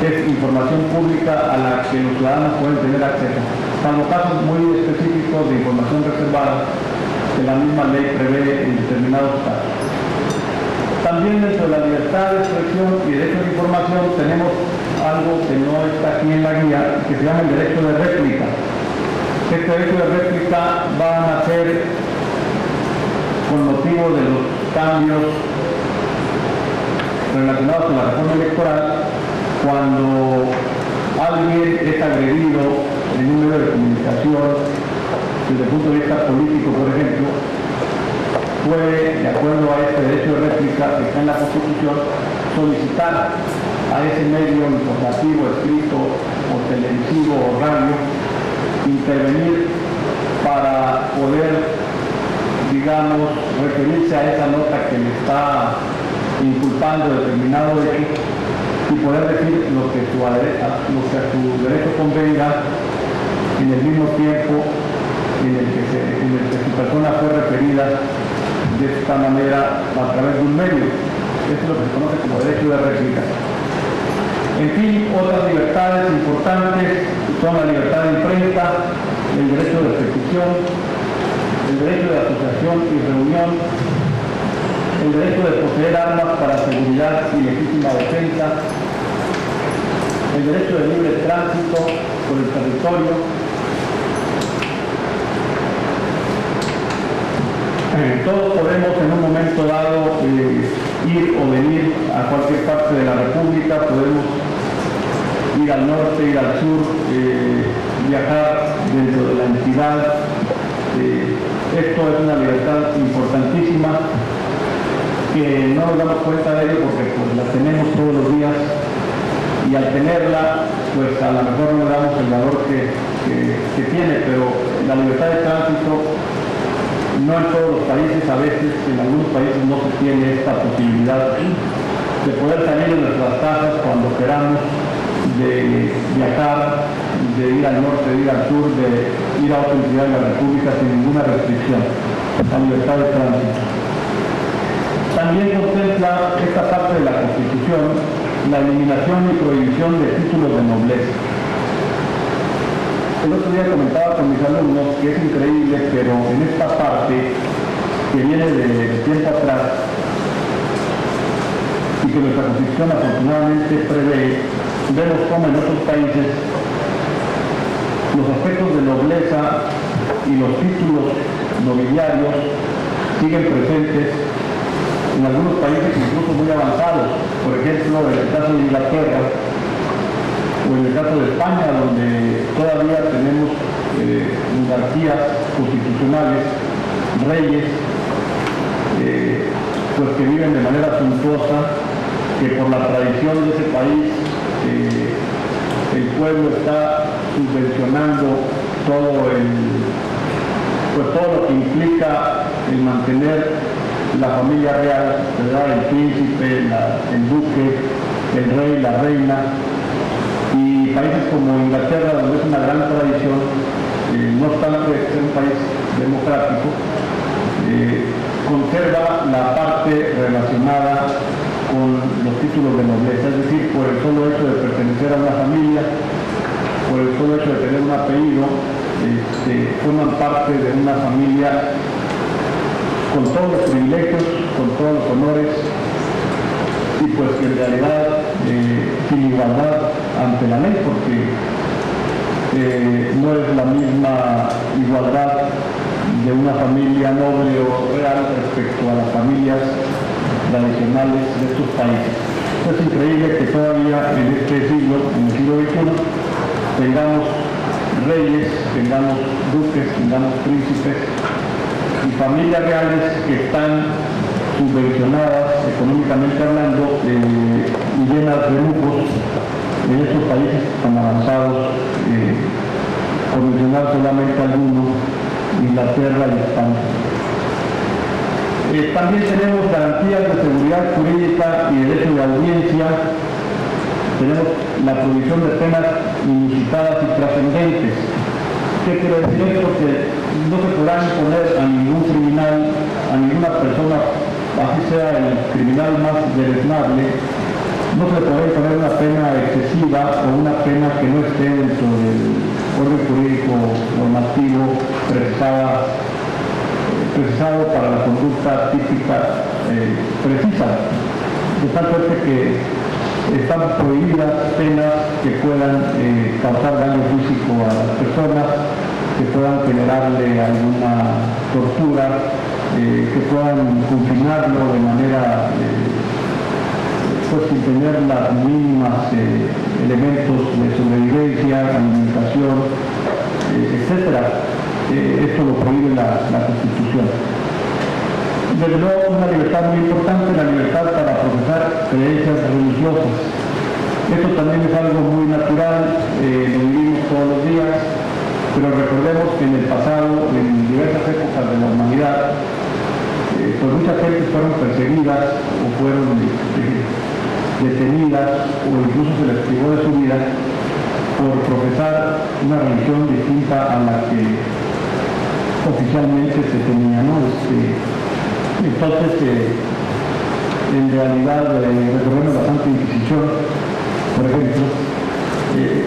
[SPEAKER 1] es información pública a la que los ciudadanos pueden tener acceso, salvo casos muy específicos de información reservada que la misma ley prevé en determinados casos. También dentro de la libertad de expresión y derecho a la información tenemos algo que no está aquí en la guía, que se llama el derecho de réplica. Este derecho de réplica va a nacer con motivo de los cambios relacionados con la reforma electoral, cuando alguien es agredido en un medio de comunicación, desde el punto de vista político, por ejemplo, puede, de acuerdo a este derecho de réplica que está en la Constitución, solicitar a ese medio informativo, escrito o televisivo o radio, intervenir para poder, digamos, referirse a esa nota que le está inculpando determinado hecho y poder decir lo que a su derecho convenga en el mismo tiempo en el que su persona fue referida de esta manera a través de un medio. Esto es lo que se conoce como derecho de réplica. En fin, otras libertades importantes son la libertad de imprenta, el derecho de persecución, el derecho de asociación y reunión, el derecho de poseer armas para seguridad y legítima defensa, el derecho de libre tránsito por el territorio, todos podemos en un momento dado ir o venir a cualquier parte de la República, podemos ir al norte, ir al sur, viajar dentro de la entidad. Esto es una libertad importantísima que no nos damos cuenta de ello porque pues, la tenemos todos los días y al tenerla pues a lo mejor no le damos el valor que tiene, pero la libertad de tránsito no en todos los países, a veces en algunos países no se tiene esta posibilidad de poder salir de nuestras casas cuando queramos, de viajar, de ir al norte, de ir al sur, de ir a otra entidad de la República sin ninguna restricción, la libertad de tránsito. También contempla esta parte de la Constitución la eliminación y prohibición de títulos de nobleza. El otro día comentaba con mis alumnos que es increíble, pero en esta parte que viene de tiempo atrás y que nuestra Constitución afortunadamente prevé, vemos cómo en otros países los aspectos de nobleza y los títulos nobiliarios siguen presentes en algunos países incluso muy avanzados, por ejemplo en el caso de Inglaterra o en el caso de España, donde todavía tenemos monarquías constitucionales, reyes, pues que viven de manera suntuosa, que por la tradición de ese país pueblo está subvencionando todo lo que implica el mantener la familia real, ¿verdad? El príncipe, el duque, el rey, la reina, y países como Inglaterra, donde es una gran tradición, no obstante ser un país democrático, conserva la parte relacionada con los títulos de nobleza, es decir, por el solo hecho de pertenecer a una familia, por el solo hecho de tener un apellido, forman parte de una familia con todos los privilegios, con todos los honores, y pues que en realidad sin igualdad ante la ley, porque no es la misma igualdad de una familia noble o real respecto a las familias tradicionales de estos países. Es increíble que todavía en este siglo, en el siglo XXI, tengamos reyes, tengamos duques, tengamos príncipes y familias reales que están subvencionadas económicamente hablando y llenas de lujos en estos países tan avanzados, por mencionar solamente algunos, Inglaterra y España. También tenemos garantías de seguridad jurídica y derecho de audiencia. Tenemos la provisión de penas inusitadas y trascendentes. ¿Qué quiere decir esto? Que no se podrá imponer a ningún criminal, a ninguna persona, así sea el criminal más deleznable, no se le podrá imponer una pena excesiva o una pena que no esté dentro del orden jurídico normativo precisado para la conducta típica precisa, de tal suerte que están prohibidas penas que puedan causar daño físico a las personas, que puedan generarle alguna tortura, que puedan confinarlo de manera pues sin tener las mínimas elementos de sobrevivencia, alimentación, etcétera. Esto lo prohíbe la Constitución. Desde luego, una libertad muy importante, la libertad para profesar creencias religiosas. Esto también es algo muy natural, lo vivimos todos los días, pero recordemos que en el pasado, en diversas épocas de la humanidad, pues muchas gentes fueron perseguidas o fueron detenidas o incluso se les privó de su vida por profesar una religión distinta a la que oficialmente se tenía, ¿no? Entonces, en realidad, recordemos la Santa Inquisición, por ejemplo,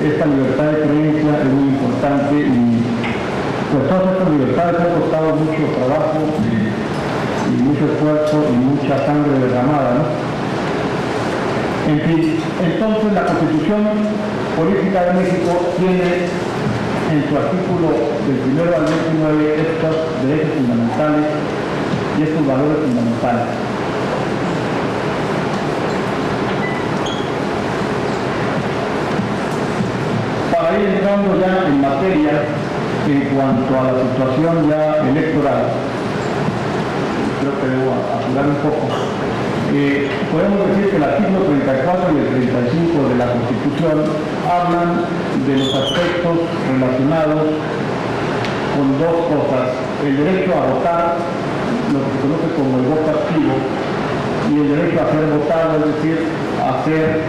[SPEAKER 1] esta libertad de creencia es muy importante y pues todas estas libertades han costado mucho trabajo y mucho esfuerzo y mucha sangre derramada, ¿no? En fin, entonces la Constitución Política de México tiene en su artículo del 1 al 29 estos derechos fundamentales y estos valores fundamentales. Para ir entrando ya en materia en cuanto a la situación ya electoral, creo que debo apurar un poco. Podemos decir que el artículo 34 y el 35 de la Constitución hablan de los aspectos relacionados con dos cosas: el derecho a votar, lo que se conoce como el voto activo, y el derecho a ser votado, es decir, a ser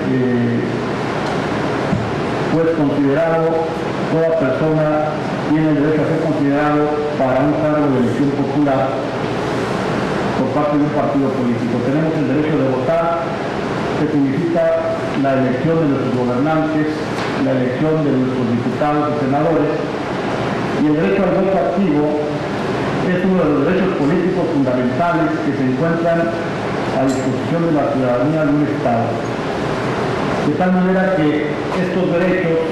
[SPEAKER 1] pues considerado, toda persona tiene el derecho a ser considerado para un cargo de elección popular por parte de un partido político. Tenemos el derecho de votar, que significa la elección de nuestros gobernantes, la elección de nuestros diputados y senadores, y el derecho al voto activo es uno de los derechos políticos fundamentales que se encuentran a disposición de la ciudadanía de un Estado. De tal manera que estos derechos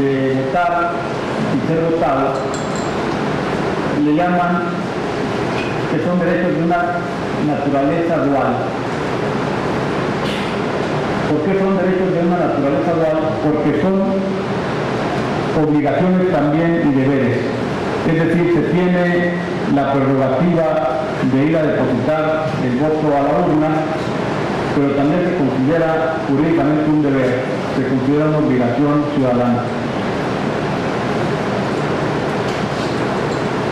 [SPEAKER 1] de votar y ser votado le llaman que son derechos de una naturaleza dual. ¿Por qué son derechos de una naturaleza dual? Porque son obligaciones también y deberes. Es decir, se tiene la prerrogativa de ir a depositar el voto a la urna, pero también se considera jurídicamente un deber, se considera una obligación ciudadana.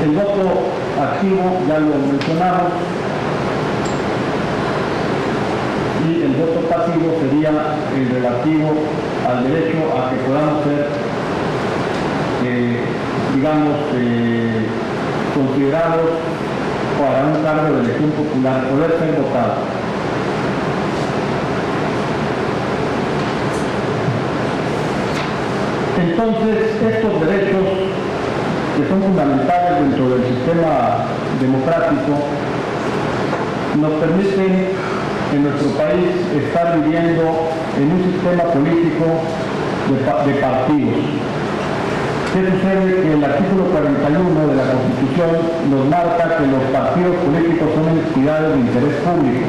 [SPEAKER 1] El voto activo ya lo mencionamos, y el voto pasivo sería el relativo al derecho a que podamos ser, considerados para un cargo de elección popular, poder ser votados. Entonces, estos derechos, que son fundamentales dentro del sistema democrático, nos permiten en nuestro país estar viviendo en un sistema político de partidos. ¿Qué sucede? Que el artículo 41 de la Constitución nos marca que los partidos políticos son entidades de interés público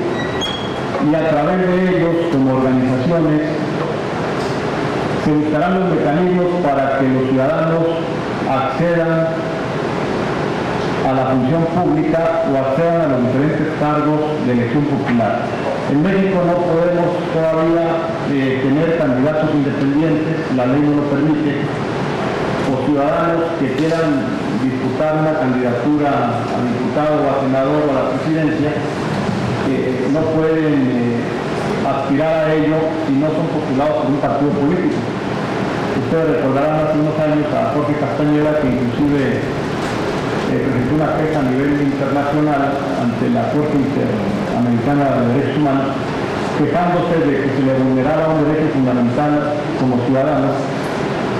[SPEAKER 1] y a través de ellos, como organizaciones, se buscarán los mecanismos para que los ciudadanos accedan a la función pública o accedan a los diferentes cargos de elección popular. En México no podemos todavía tener candidatos independientes, la ley no lo permite, o ciudadanos que quieran disputar una candidatura a diputado o a senador o a la presidencia, no pueden aspirar a ello si no son postulados por un partido político. Ustedes recordarán hace unos años a Jorge Castañeda, que inclusive presentó una queja a nivel internacional ante la Corte Interamericana de Derechos Humanos, quejándose de que se le vulnerara un derecho fundamental como ciudadano,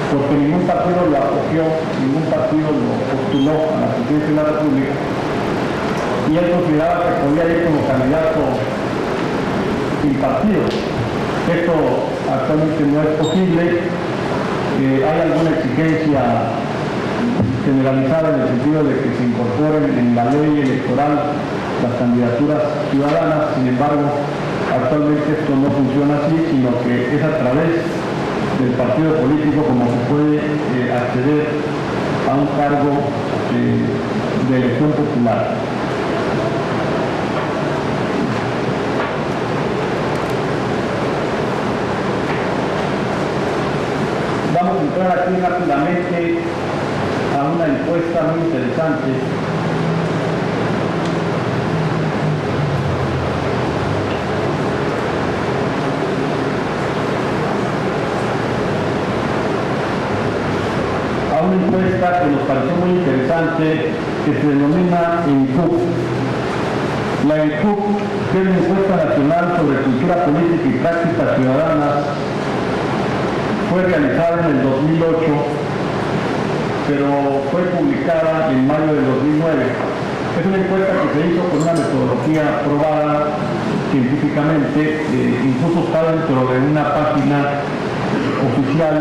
[SPEAKER 1] porque ningún partido lo acogió, ningún partido lo postuló a la presidencia de la República, y él consideraba que podía ir como candidato sin partido. Esto actualmente no es posible. Hay alguna exigencia generalizada en el sentido de que se incorporen en la ley electoral las candidaturas ciudadanas. Sin embargo, actualmente esto no funciona así, sino que es a través del partido político como se puede acceder a un cargo de elección popular. Vamos a entrar aquí rápidamente a una encuesta muy interesante que nos pareció muy interesante, que se denomina ENCUP. La ENCUP, que es la encuesta nacional sobre cultura política y prácticas ciudadanas, fue realizada en el 2008, pero fue publicada en mayo del 2009. Es una encuesta que se hizo con una metodología probada científicamente, incluso está dentro de una página oficial,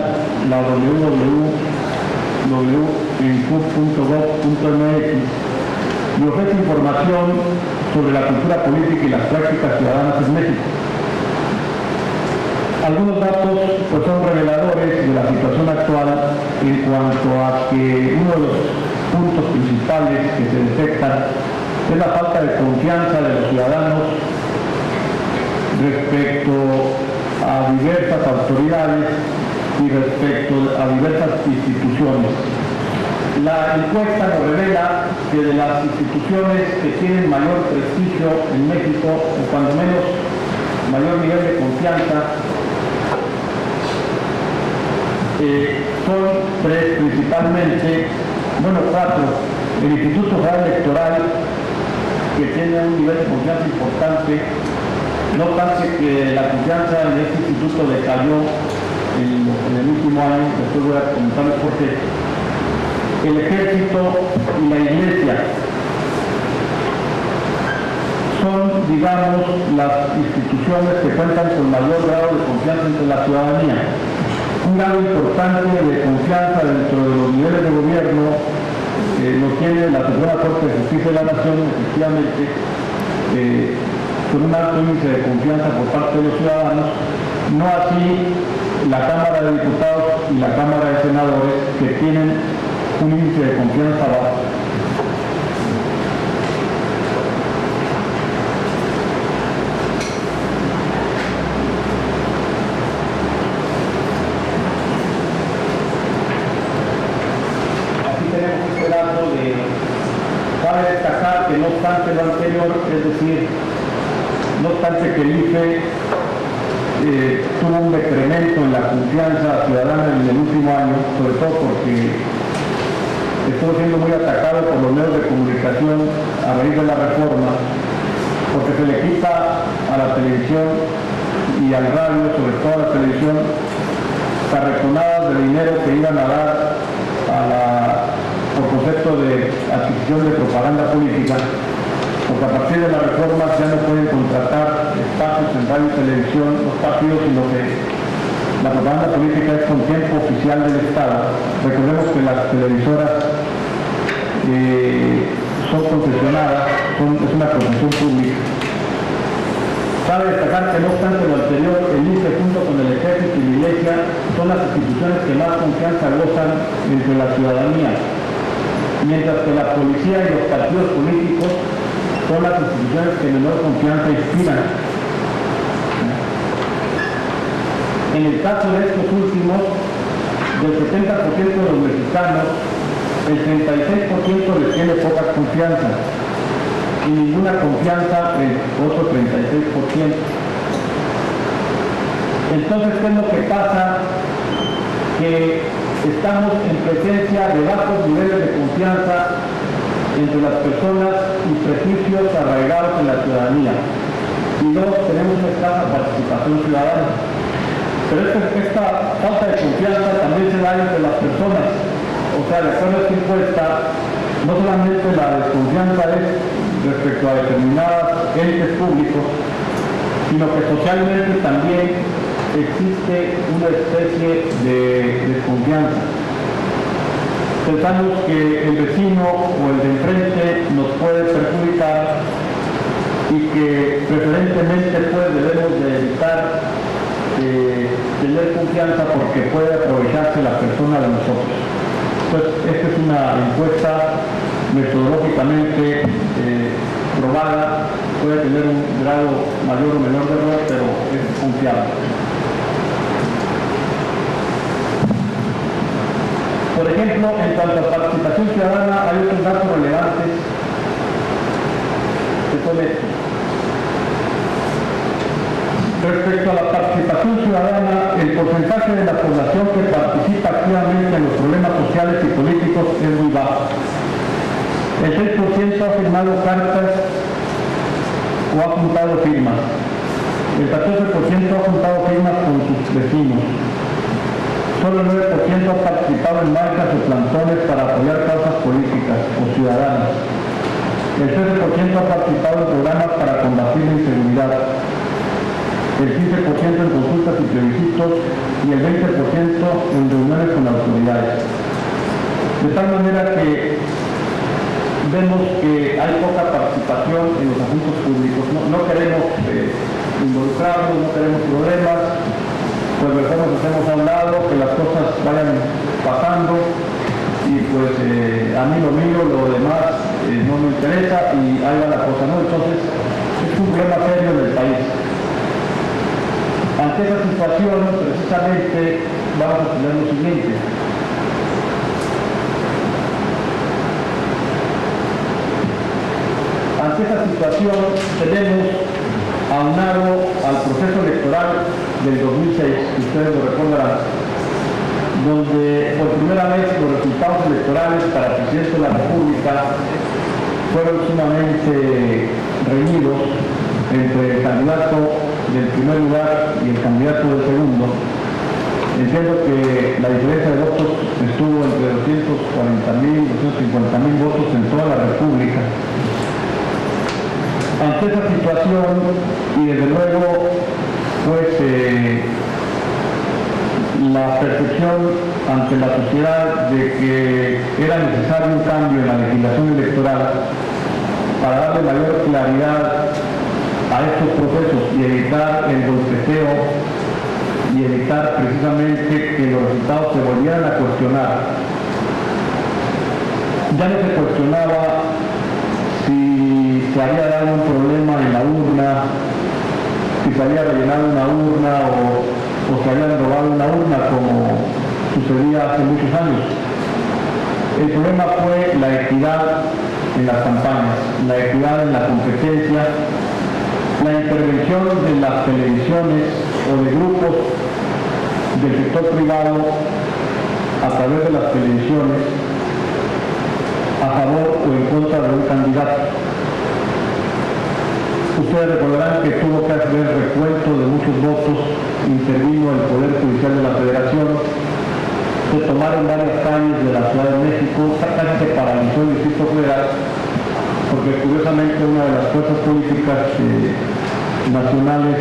[SPEAKER 1] la www.encup.gov.mx, y ofrece información sobre la cultura política y las prácticas ciudadanas en México. Algunos datos pues, son reveladores de la situación actual en cuanto a que uno de los puntos principales que se detectan es la falta de confianza de los ciudadanos respecto a diversas autoridades y respecto a diversas instituciones. La encuesta nos revela que de las instituciones que tienen mayor prestigio en México, o cuando menos mayor nivel de confianza, son tres principalmente, cuatro. El Instituto Federal Electoral, que tiene un nivel de confianza importante, no obstante que la confianza en este instituto decayó en el último año. Después voy a comentarles por qué. El Ejército y la Iglesia son, las instituciones que cuentan con mayor grado de confianza entre la ciudadanía. Un grado importante de confianza dentro de los niveles de gobierno lo tiene la Suprema Corte de Justicia de la Nación, efectivamente, con un alto índice de confianza por parte de los ciudadanos, no así la Cámara de Diputados y la Cámara de Senadores, que tienen un índice de confianza bajo. que no obstante lo anterior, es decir, no obstante que el IFE tuvo un decremento en la confianza ciudadana en el último año, sobre todo porque estuvo siendo muy atacado por los medios de comunicación a raíz de la reforma, porque se le quita a la televisión y al radio, sobre todo a la televisión, carretonadas de dinero que iban a dar por concepto de adquisición de propaganda política, porque a partir de la reforma ya no pueden contratar espacios en radio y televisión los partidos, sino que la propaganda política es con tiempo oficial del Estado. Recordemos que las televisoras son concesionadas, es una concesión pública. Cabe destacar que no obstante lo anterior, el IFE junto con el Ejército y la Iglesia son las instituciones que más confianza gozan entre la ciudadanía, mientras que la policía y los partidos políticos son las instituciones que menor confianza inspiran. En el caso de estos últimos, del 70% de los mexicanos, el 36% les tiene poca confianza y ninguna confianza el otro 36%. Entonces, ¿qué es lo que pasa? Que estamos en presencia de bajos niveles de confianza entre las personas y prejuicios arraigados en la ciudadanía. Y dos, tenemos una escasa participación ciudadana. Pero esta falta de confianza también se da entre las personas. O sea, de acuerdo a esta encuesta, no solamente la desconfianza es respecto a determinadas entes públicos, sino que socialmente también existe una especie de desconfianza. Pensamos que el vecino o el de enfrente nos puede perjudicar y que preferentemente debemos de evitar tener confianza porque puede aprovecharse la persona de nosotros. Entonces, esta es una encuesta metodológicamente probada, puede tener un grado mayor o menor de error, pero es confiable. Por ejemplo, en cuanto a participación ciudadana, hay otros datos relevantes que son estos. Respecto a la participación ciudadana, el porcentaje de la población que participa activamente en los problemas sociales y políticos es muy bajo. El 6% ha firmado cartas o ha juntado firmas. El 14% ha juntado firmas con sus vecinos. Solo el 9% ha participado en marchas o plantones para apoyar causas políticas o ciudadanas. El 13% ha participado en programas para combatir la inseguridad. El 15% en consultas y plebiscitos y el 20% en reuniones con autoridades. De tal manera que vemos que hay poca participación en los asuntos públicos. No queremos involucrarnos, no queremos problemas, pues mejor nos hacemos a un lado, que las cosas vayan pasando y pues a mí lo mío, lo demás no me interesa y ahí va la cosa, ¿no? Entonces es un problema serio del país. Ante esa situación, precisamente, vamos a tener lo siguiente. Ante esa situación, tenemos aunado al proceso electoral del 2006, que ustedes lo recordarán, donde por primera vez los resultados electorales para presidente de la República fueron sumamente reñidos entre el candidato del primer lugar y el candidato del segundo. Entiendo que la diferencia de votos estuvo entre 240.000 y 250.000 votos en toda la República. Ante esa situación, y desde luego, pues la percepción ante la sociedad de que era necesario un cambio en la legislación electoral para darle mayor claridad a estos procesos y evitar el golpeteo y evitar precisamente que los resultados se volvieran a cuestionar. Ya no se cuestionaba si se había dado un problema en la urna, si se había rellenado una urna o se habían robado una urna como sucedía hace muchos años. El problema fue la equidad en las campañas, la equidad en la competencia, la intervención de las televisiones o de grupos del sector privado a través de las televisiones a favor o en contra de un candidato. Ustedes recordarán que tuvo que hacer recuento de muchos votos, intervino el Poder Judicial de la Federación, se tomaron varias calles de la Ciudad de México, casi se paralizó el Distrito Federal, porque curiosamente una de las fuerzas políticas nacionales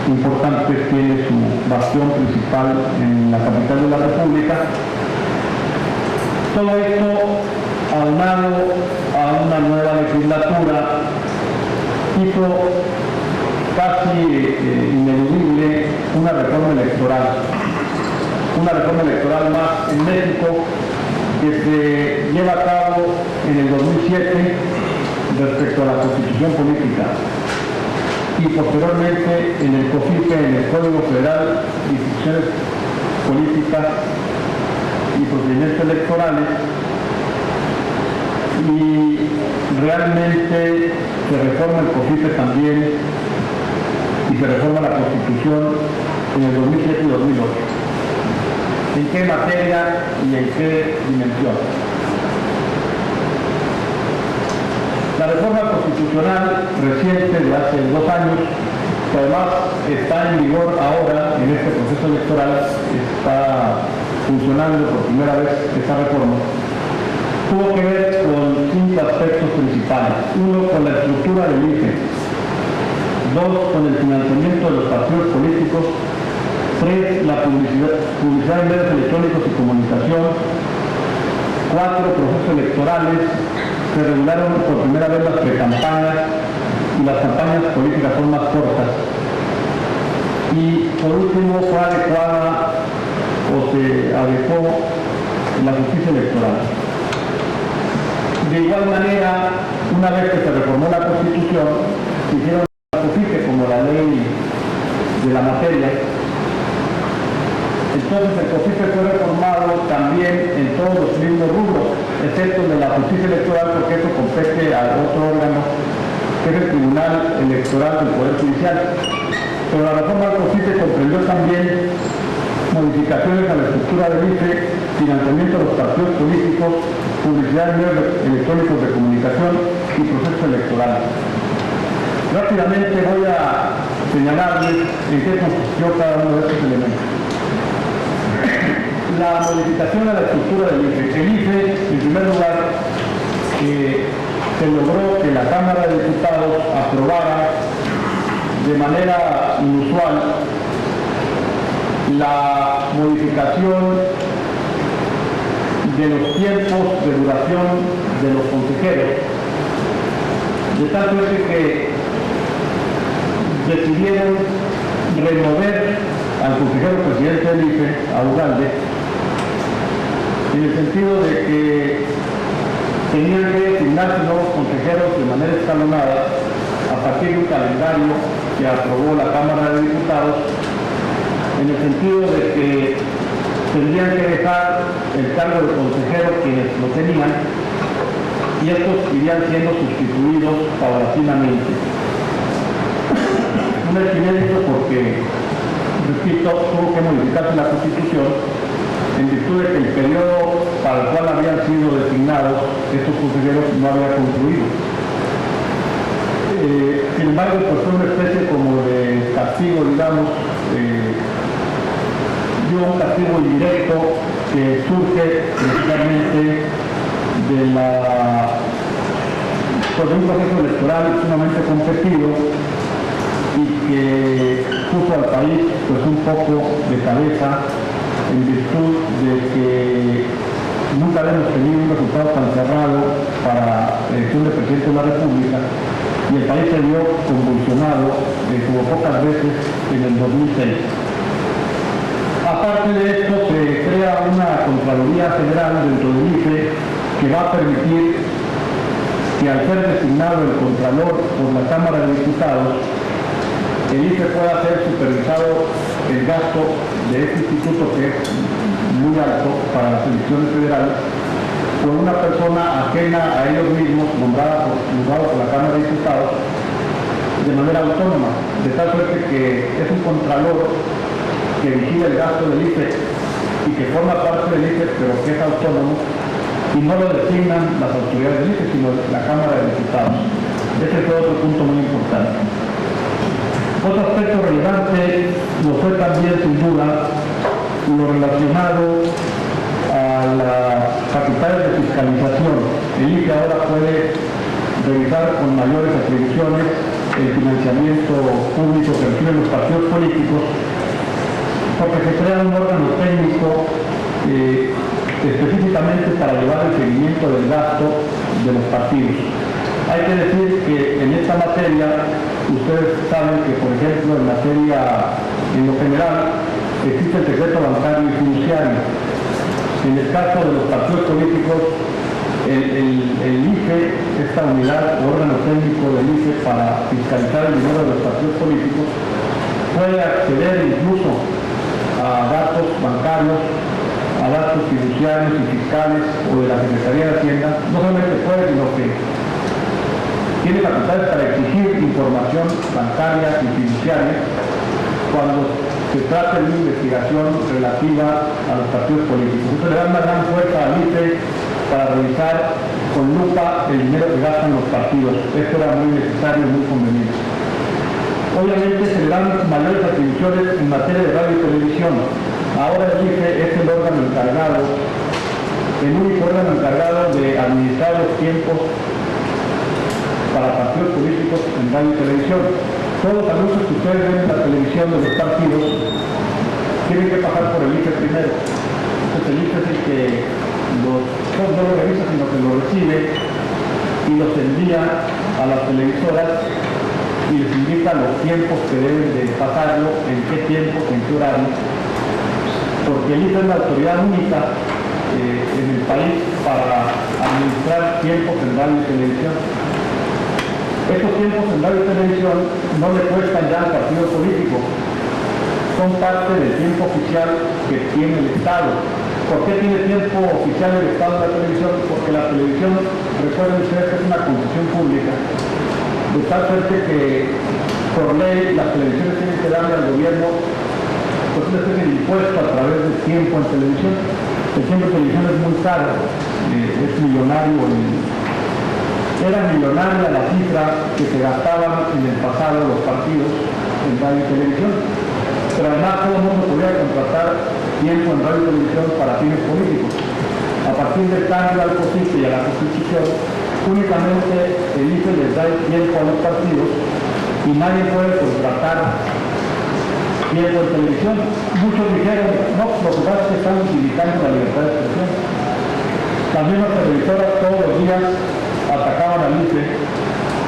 [SPEAKER 1] importantes tiene su bastión principal en la capital de la República. Todo esto aunado a una nueva legislatura hizo casi ineludible una reforma electoral más en México que se lleva a cabo en el 2007 respecto a la Constitución Política y posteriormente en el COFIPE, en el Código Federal de Instituciones Políticas y Procedimientos Electorales, y realmente se reforma el COFIPE también y se reforma la Constitución en el 2007 y 2008. ¿En qué materia y en qué dimensión? La reforma constitucional reciente de hace 2 años, que además está en vigor ahora en este proceso electoral, está funcionando por primera vez esta reforma, tuvo que ver con 5 aspectos principales. 1, con la estructura del IFE. 2, con el financiamiento de los partidos políticos. 3, la publicidad en medios electrónicos y comunicación. 4, procesos electorales. Se regularon por primera vez las precampañas y las campañas políticas son más cortas. Y por último, fue adecuada o se adecuó la justicia electoral. De igual manera, una vez que se reformó la Constitución, se hicieron la COFIPE como la ley de la materia. Entonces el COFIPE fue reformado también en todos los mismos rubros, excepto de la justicia electoral, porque eso compete a otro órgano, que es el Tribunal Electoral del Poder Judicial. Pero la reforma del COFIPE comprendió también modificaciones a la estructura del IFE, financiamiento de los partidos políticos, publicidad en medios electrónicos de comunicación y procesos electorales. Rápidamente voy a señalarles en qué consistió cada uno de estos elementos. La modificación a la estructura del IFE. El IFE, en primer lugar, se logró que la Cámara de Diputados aprobara de manera inusual la modificación de los tiempos de duración de los consejeros, de tal suerte que decidieron remover al consejero presidente del IFE, a Ugalde, en el sentido de que tenían que designarse nuevos consejeros de manera escalonada a partir de un calendario que aprobó la Cámara de Diputados, en el sentido de que tendrían que dejar el cargo de consejero quienes lo tenían y estos irían siendo sustituidos paulatinamente. Un hecho inédito porque, repito, tuvo que modificarse la Constitución en virtud de que el periodo para el cual habían sido designados estos consejeros no había concluido. Sin embargo, pues fue una especie como de castigo, digamos, un castigo indirecto que surge precisamente de un proceso electoral sumamente competido y que puso al país pues un poco de cabeza en virtud de que nunca habíamos tenido un resultado tan cerrado para la elección de presidente de la República y el país se vio convulsionado como pocas veces en el 2006. Aparte de esto, se crea una Contraloría Federal dentro del IFE que va a permitir que al ser designado el Contralor por la Cámara de Diputados, el IFE pueda ser supervisado el gasto de este instituto que es muy alto para las elecciones federales por una persona ajena a ellos mismos, nombrado por la Cámara de Diputados, de manera autónoma, de tal suerte que es un contralor que vigila el gasto del IFE y que forma parte del IFE, pero que es autónomo, y no lo designan las autoridades del IFE, sino la Cámara de Diputados. Ese fue otro punto muy importante. Otro aspecto relevante lo fue también, sin duda, lo relacionado a las facultades de fiscalización. El IFE ahora puede revisar con mayores atribuciones el financiamiento público que reciben los partidos políticos, porque se crea un órgano técnico específicamente para llevar el seguimiento del gasto de los partidos. Hay que decir que en esta materia, ustedes saben que, por ejemplo, en lo general, existe el secreto bancario y fiduciario. En el caso de los partidos políticos, el IFE, esta unidad o órgano técnico del IFE para fiscalizar el dinero de los partidos políticos, puede acceder incluso a datos bancarios, a datos fiduciarios y fiscales o de la Secretaría de Hacienda. No solamente puede, sino que tiene facultades para exigir información bancaria y fiduciaria cuando se trata de una investigación relativa a los partidos políticos. Esto le da una gran fuerza al IFE para revisar con lupa el dinero que gastan los partidos. Esto era muy necesario y muy conveniente. Obviamente se le dan mayores atribuciones en materia de radio y televisión. Ahora el IFE es el órgano encargado, el único órgano encargado de administrar los tiempos para partidos políticos en radio y televisión. Todos los anuncios que ustedes ven en la televisión de los partidos tienen que pasar por el IFE primero. Entonces el IFE es el que no lo revisa, sino que lo recibe y los envía a las televisoras y les indica los tiempos que deben de pasarlo, en qué tiempo, en qué horario, porque el IFE es la autoridad única en el país para administrar tiempos en radio y televisión. Estos tiempos en radio y televisión no le cuestan ya al partido político, son parte del tiempo oficial que tiene el Estado. ¿Por qué tiene tiempo oficial el Estado de la televisión? Porque la televisión, recuerden ustedes que es una concesión pública, de tal suerte que por ley las televisiones tienen que darle al gobierno pues una especie de impuesto a través del tiempo en televisión. El tiempo en televisión es muy caro, es millonario. Era millonaria la cifra que se gastaban en el pasado los partidos en radio y televisión, pero además todo el mundo podía contratar tiempo en radio y televisión para fines políticos. A partir del cambio al COSIC y a la Constitución, únicamente el IFE les da el tiempo a los partidos y nadie puede contratar tiempo en televisión. Muchos dijeron, no, lo que pasa es que están limitando la libertad de expresión. Las mismas televisoras todos los días atacaban al IFE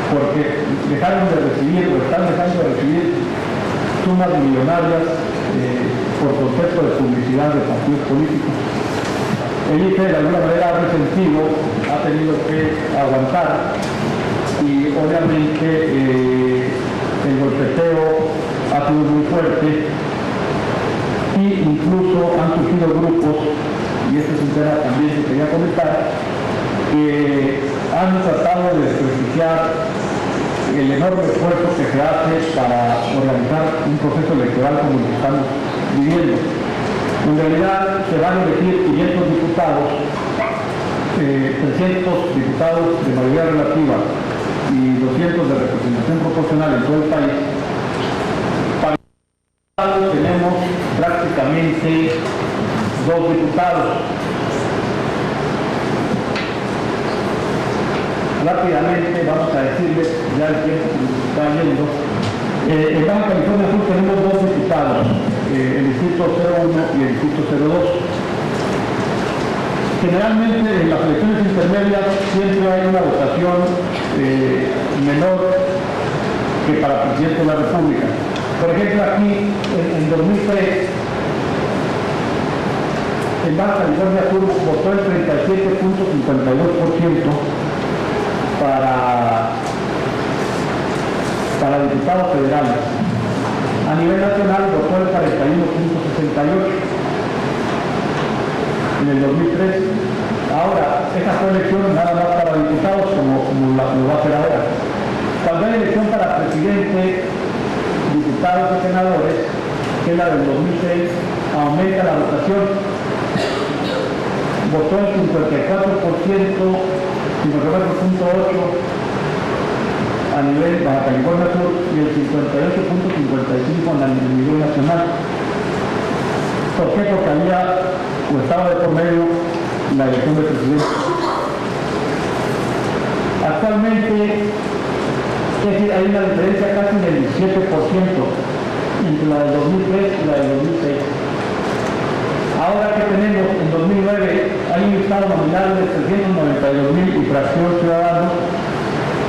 [SPEAKER 1] porque dejaron de recibir o están dejando de recibir sumas millonarias por concepto de publicidad de partidos políticos. El IFE de alguna manera ha resentido, ha tenido que aguantar y obviamente el golpeteo ha sido muy fuerte y incluso han surgido grupos, y este es un tema también que quería comentar, que han tratado de desprestigiar el enorme esfuerzo que se hace para organizar un proceso electoral como el que estamos viviendo. En realidad se van a elegir 500 diputados, 300 diputados de mayoría relativa y 200 de representación proporcional en todo el país. Para el tenemos prácticamente 2 diputados. Rápidamente vamos a decirles, ya el tiempo que nos está yendo. En Baja California Sur tenemos 2 diputados, el distrito 01 y el distrito 02. Generalmente en las elecciones intermedias siempre hay una votación menor que para presidente de la República. Por ejemplo, aquí en 2003, en Baja California Sur votó el 37.52% para diputados federales. A nivel nacional votó el 41.68% en el 2003. Ahora, esa del 2006 aumenta la votación. Votó el 54%, 54.8% a nivel Baja California Sur y el 58.55% a nivel nacional. ¿Por qué? Porque había, o estaba de por medio, la elección del presidente. Actualmente, es decir, hay una diferencia casi del 17% entre la del 2003 y la del 2006. Ahora que tenemos, en 2009, hay un listado nominal de 392.000 y fracción ciudadanos.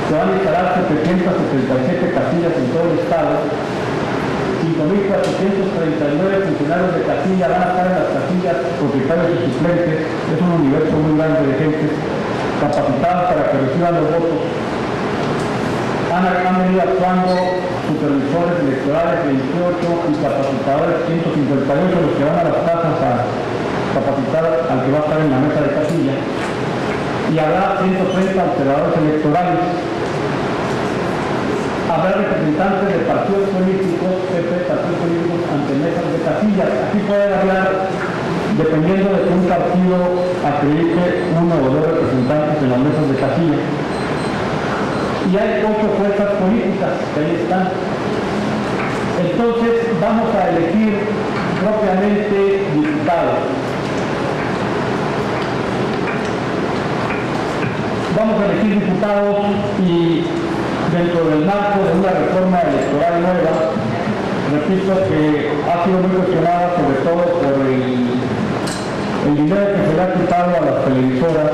[SPEAKER 1] Se van a instalar 777 casillas en todo el estado. 5.439 funcionarios de casilla van a estar en las casillas, propietarios y suplentes. Es un universo muy grande de gente capacitada para que reciban los votos. Han venido actuando supervisores electorales 28 y capacitadores 158, los que van a las casas a capacitar al que va a estar en la mesa de casilla. Y habrá 130 observadores electorales. Habrá representantes de partidos políticos, partidos políticos ante mesas de casillas. Aquí puede hablar, dependiendo de que un partido acredite uno o dos representantes en las mesas de casilla. Y hay 8 fuerzas políticas que ahí están. Entonces vamos a elegir propiamente diputados. Vamos a elegir diputados y dentro del marco de una reforma electoral nueva, repito que ha sido muy cuestionada sobre todo por el dinero que se le ha quitado a las televisoras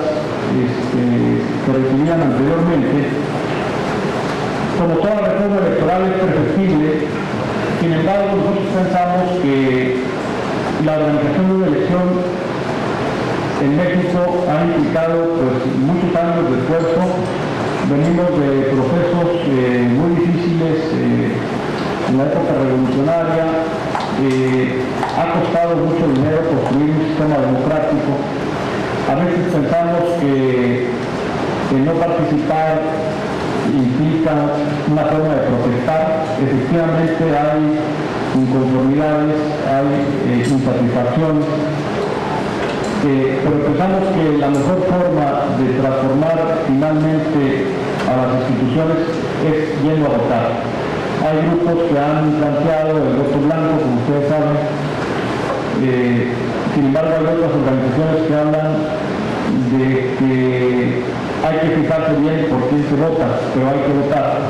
[SPEAKER 1] que recibían anteriormente. Como toda reforma electoral es perfectible, sin embargo nosotros pensamos que la organización de una elección en México ha implicado pues, muchos años de esfuerzo. Venimos de procesos muy difíciles en la época revolucionaria. Ha costado mucho dinero construir un sistema democrático. A veces pensamos que no participar implica una forma de protestar. Efectivamente hay inconformidades, hay insatisfacciones. Pero pensamos que la mejor forma de transformar finalmente a las instituciones es yendo a votar. Hay grupos que han planteado el voto blanco, como ustedes saben. Sin embargo, hay otras organizaciones que hablan de que hay que fijarse bien por quién se vota, pero hay que votar.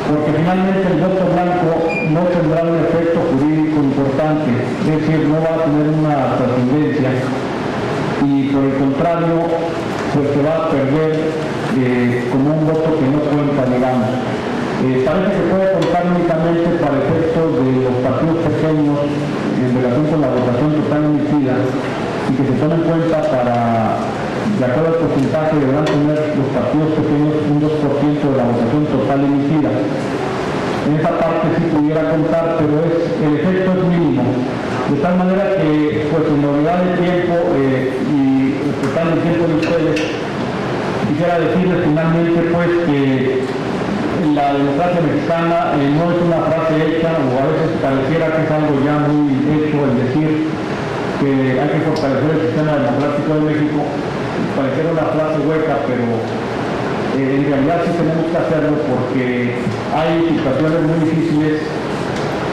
[SPEAKER 1] Porque finalmente el voto blanco no tendrá un efecto jurídico importante, es decir, no va a tener una trascendencia. Y por el contrario, pues se va a perder como un voto que no cuenta, digamos. Parece que puede contar únicamente para efectos de los partidos pequeños en relación con la votación total emitida y que se tome en cuenta para, de acuerdo al porcentaje, deberán tener los partidos pequeños un 2% de la votación total emitida. En esa parte sí pudiera contar, pero el efecto es mínimo. De tal manera que, pues en novedad de tiempo y respetando el tiempo de ustedes, quisiera decirles finalmente pues que la democracia mexicana no es una frase hecha, o a veces pareciera que es algo ya muy hecho el decir que hay que fortalecer el sistema democrático de México. Pareciera una frase hueca, pero en realidad sí tenemos que hacerlo porque hay situaciones muy difíciles.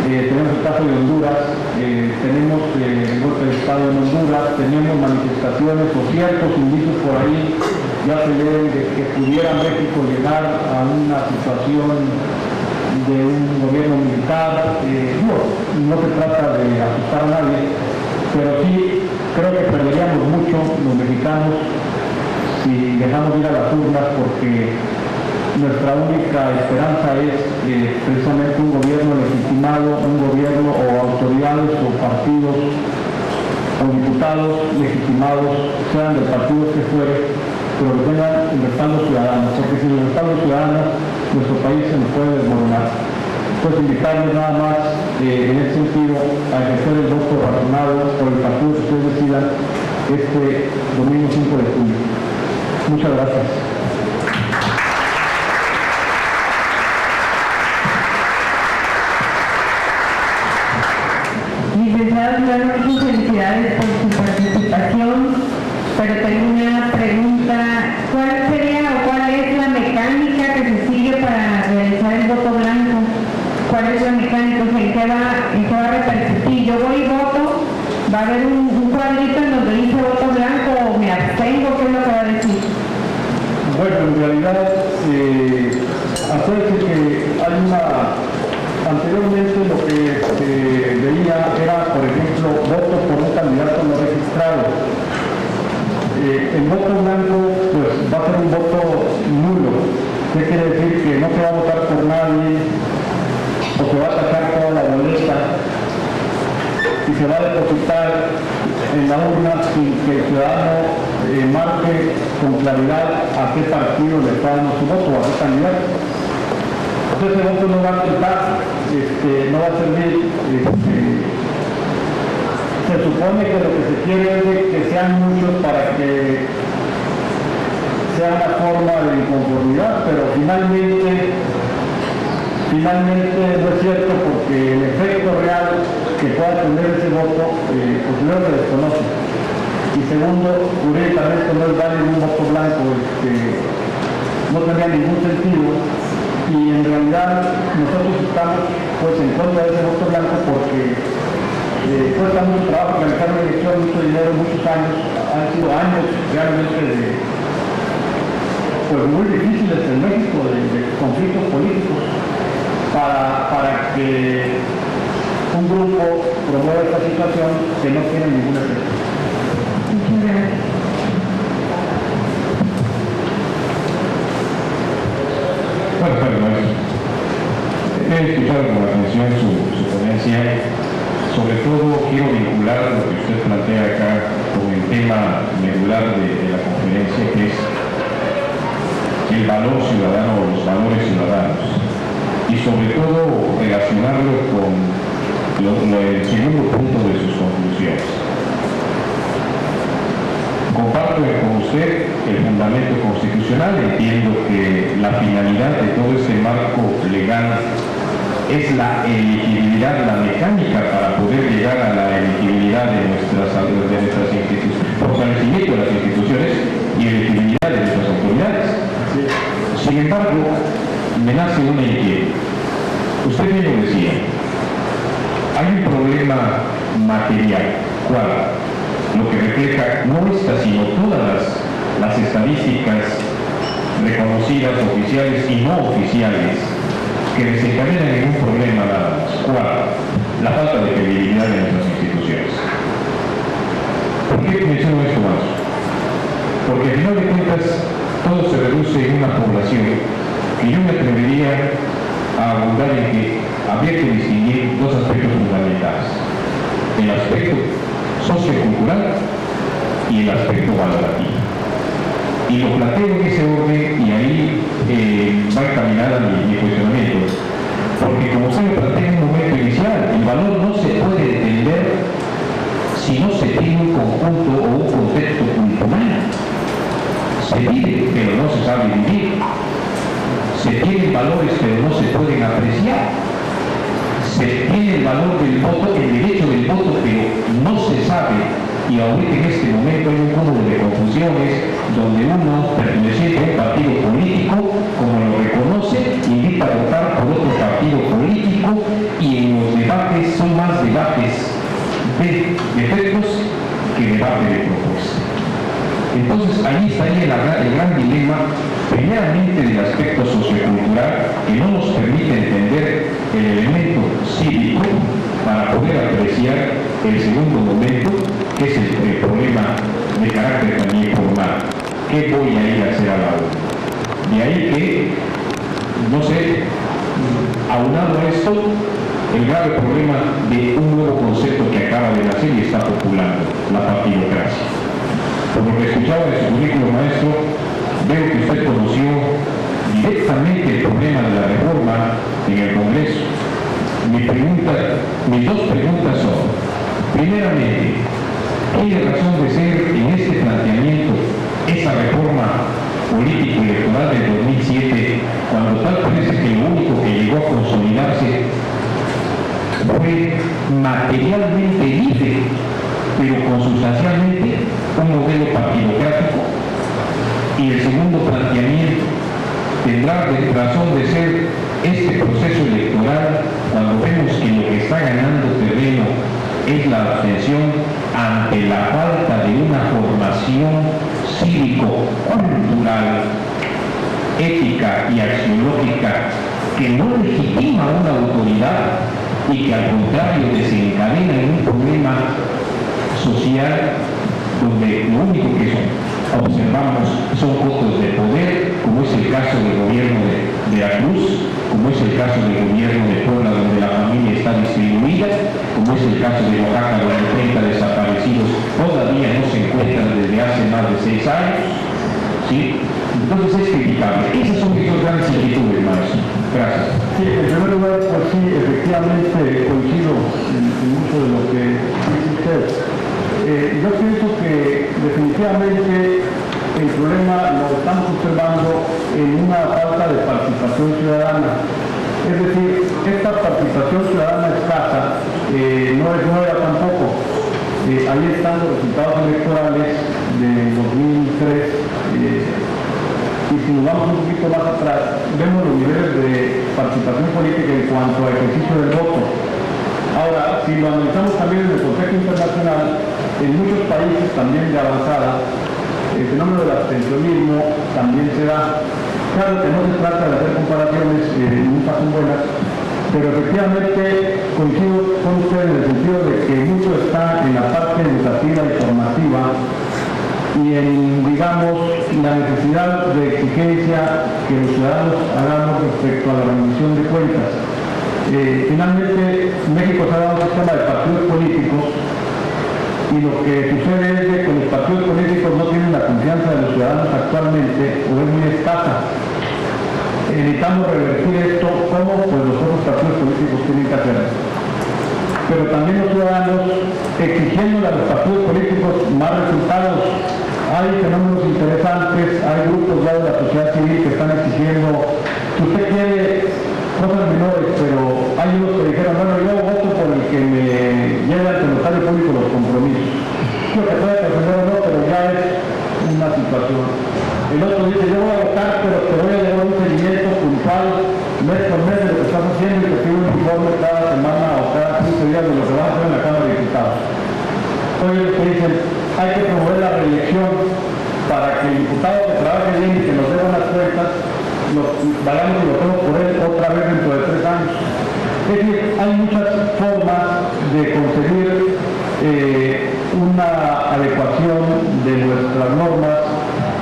[SPEAKER 1] Tenemos el caso de Honduras, tenemos el golpe de Estado en Honduras, tenemos manifestaciones o ciertos indicios por ahí, ya se leen de que pudiera México llegar a una situación de un gobierno militar. No se trata de asustar a nadie, pero sí creo que perderíamos mucho los mexicanos si dejamos ir a las urnas, porque nuestra única esperanza es precisamente un gobierno legitimado, un gobierno o autoridades o partidos o diputados legitimados, sean del partido que fuere, pero que tengan el respaldo ciudadano, porque sin el respaldo ciudadano nuestro país se nos puede desmoronar. Entonces invitarles nada más en ese sentido a ejercer el voto razonado por el partido que ustedes decidan este domingo 5 de junio. Muchas gracias.
[SPEAKER 2] felicidades por su participación, pero tengo una pregunta. ¿Cuál sería o cuál es la mecánica que se sigue para realizar el voto blanco? ¿Cuál es la mecánica? O sea, ¿en qué va a repercutir? Yo voy y voto, va a haber un cuadrito en donde dice voto blanco o me abstengo, ¿qué es lo que va a decir?
[SPEAKER 1] Bueno, en realidad, acuérdense que hay anteriormente lo que veía era, por ejemplo, voto por un candidato no registrado. El voto blanco, pues, va a ser un voto nulo. ¿Qué quiere decir? Que no se va a votar por nadie, o se va a sacar toda la boleta y se va a depositar en la urna sin que el ciudadano marque con claridad a qué partido le está dando su voto, a qué candidato. Entonces ese voto no va a contar, no va a servir. Se supone que lo que se quiere es que sean muchos para que sea una forma de inconformidad, pero finalmente no es cierto, porque el efecto real que pueda tener ese voto, pues primero se desconoce. Y segundo, jurídicamente no es válido un voto blanco, no tendría ningún sentido. Y en realidad nosotros estamos pues en contra de ese voto blanco porque cuesta mucho trabajo realizar una elección, mucho dinero, muchos años, han sido años realmente pues muy difíciles en México, de conflictos políticos, para que un grupo promueva esta situación que no tiene ningún efecto.
[SPEAKER 2] Muchas gracias.
[SPEAKER 3] Buenas tardes, maestro. He escuchado con atención su ponencia. Sobre todo quiero vincular lo que usted plantea acá con el tema medular de la conferencia, que es el valor ciudadano o los valores ciudadanos, y sobre todo relacionarlo con el segundo punto de sus conclusiones. Comparto con usted el fundamento constitucional. Entiendo que la finalidad de todo este marco legal es la elegibilidad, la mecánica para poder llegar a la elegibilidad de nuestras instituciones, fortalecimiento de las instituciones y elegibilidad de nuestras autoridades. Sin embargo, me nace una inquietud. Usted bien lo decía, hay un problema material. ¿Cuál? Lo que refleja no esta, sino todas las estadísticas reconocidas, oficiales y no oficiales, que desencadenan en un problema nada más. ¿Cuál? La falta de credibilidad de nuestras instituciones. ¿Por qué menciono esto más? Porque al final de cuentas todo se reduce en una población que yo me atrevería a abundar en que habría que distinguir dos aspectos fundamentales: el aspecto sociocultural y el aspecto valorativo. Y lo planteo en ese orden, y ahí va encaminada mi cuestionamiento, porque como usted lo plantea en un momento inicial, el valor no se puede entender si no se tiene un conjunto o un contexto cultural. Se vive, pero no se sabe vivir. Se tienen valores, pero no se pueden apreciar. Se tiene el valor del voto, el derecho del voto, pero no se sabe. Y ahorita en este momento hay un cúmulo de confusiones donde uno, perteneciente a un partido político, como lo reconoce, invita a votar por otro partido político, y en los debates son más debates de defectos que debate de propuesta. Entonces ahí estaría el gran dilema, primeramente del aspecto sociocultural, que no nos permite entender el elemento cívico para poder apreciar el segundo momento, que es el problema de carácter también formal. ¿Qué voy a ir a hacer a la hora? De ahí que, no sé, aunado a esto, el grave problema de un nuevo concepto que acaba de nacer y está populando, la partidocracia. Por lo que escuchaba de su currículum, maestro, veo que usted conoció directamente el problema de la reforma en el Congreso. Mis dos preguntas son: primeramente, ¿tiene razón de ser en este planteamiento esa reforma político-electoral del 2007, cuando tal parece que lo único que llegó a consolidarse fue materialmente libre, pero de razón de ser este proceso electoral cuando vemos que lo que está ganando terreno es la abstención ante la falta de una formación cívico-cultural, ética y axiológica que no legitima una autoridad y que al contrario desencadena en un problema social donde lo único que observamos son fotos de poder, como es el caso del gobierno de Veracruz, como es el caso del gobierno de Puebla, donde la familia está distribuida, como es el caso de Oaxaca, donde 30 desaparecidos todavía no se encuentran desde hace más de 6 años, ¿sí? Entonces es criticable. Esas son mis dos grandes inquietudes, maestro. Gracias.
[SPEAKER 1] Sí, en primer lugar, pues sí, efectivamente coincido en mucho de lo que dice usted. Yo pienso que definitivamente el problema lo estamos observando en una falta de participación ciudadana. Es decir, esta participación ciudadana escasa no es nueva tampoco. Ahí están los resultados electorales de 2003. Y si nos vamos un poquito más atrás, vemos los niveles de participación política en cuanto a ejercicio del voto. Ahora, si lo analizamos también en el contexto internacional, en muchos países también de avanzada, el fenómeno del abstencionismo también se da. Claro que no se trata de hacer comparaciones, nunca son buenas, pero efectivamente coincido con usted en el sentido de que mucho está en la parte educativa y formativa y en, digamos, la necesidad de exigencia que los ciudadanos hagamos respecto a la rendición de cuentas. Finalmente, México se ha dado un sistema de partidos políticos y lo que sucede es que los partidos políticos no tienen la confianza de los ciudadanos actualmente o es muy escasa. Necesitamos revertir esto, ¿cómo? Pues los otros partidos políticos tienen que hacerlo. Pero también los ciudadanos exigiendo a los partidos políticos más resultados. Hay fenómenos interesantes, hay grupos ya de la sociedad civil que están exigiendo, si usted quiere, cosas menores, pero hay unos que dijeron, bueno, yo voto por el que me lleve ante el notario público los compromisos. Creo que puede defender o no, pero ya es una situación. El otro dice, yo voy a votar, pero te voy a llevar un seguimiento puntual, mes por mes, de lo que estás haciendo y te pido un informe cada semana o cada 15 días de lo que vas a hacer en la Cámara de Diputados. Hoy los que dicen, hay que promover la reelección para que el diputado que trabaje bien y que nos dé buenas cuentas, vayamos y votemos por él otra vez dentro de 3 años. Es decir, hay muchas formas de conseguir una adecuación de nuestras normas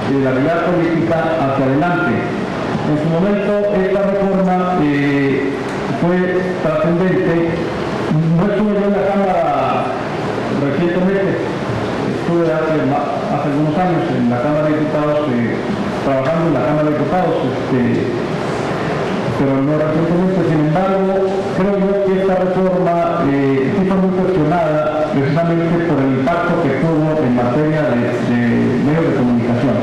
[SPEAKER 1] y de la realidad política hacia adelante. En su momento, esta reforma fue trascendente. No estuve yo en la Cámara recientemente, estuve hace algunos años en la Cámara de Diputados, trabajando en la Cámara de Diputados, pero no recientemente. Sin embargo, creo yo que esta reforma sí fue muy cuestionada precisamente por el impacto que tuvo en materia de medios de comunicación.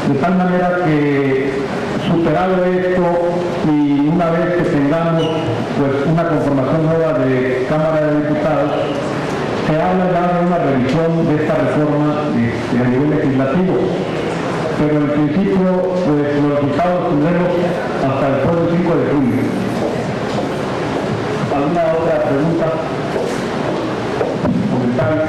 [SPEAKER 1] De tal manera que, superado esto y una vez que tengamos pues una conformación nueva de Cámara de Diputados, se habla ya de una revisión de esta reforma a nivel legislativo. Pero en principio, pues los resultados tendremos hasta el próximo 5 de julio. ¿Alguna otra pregunta? ¿Comentario?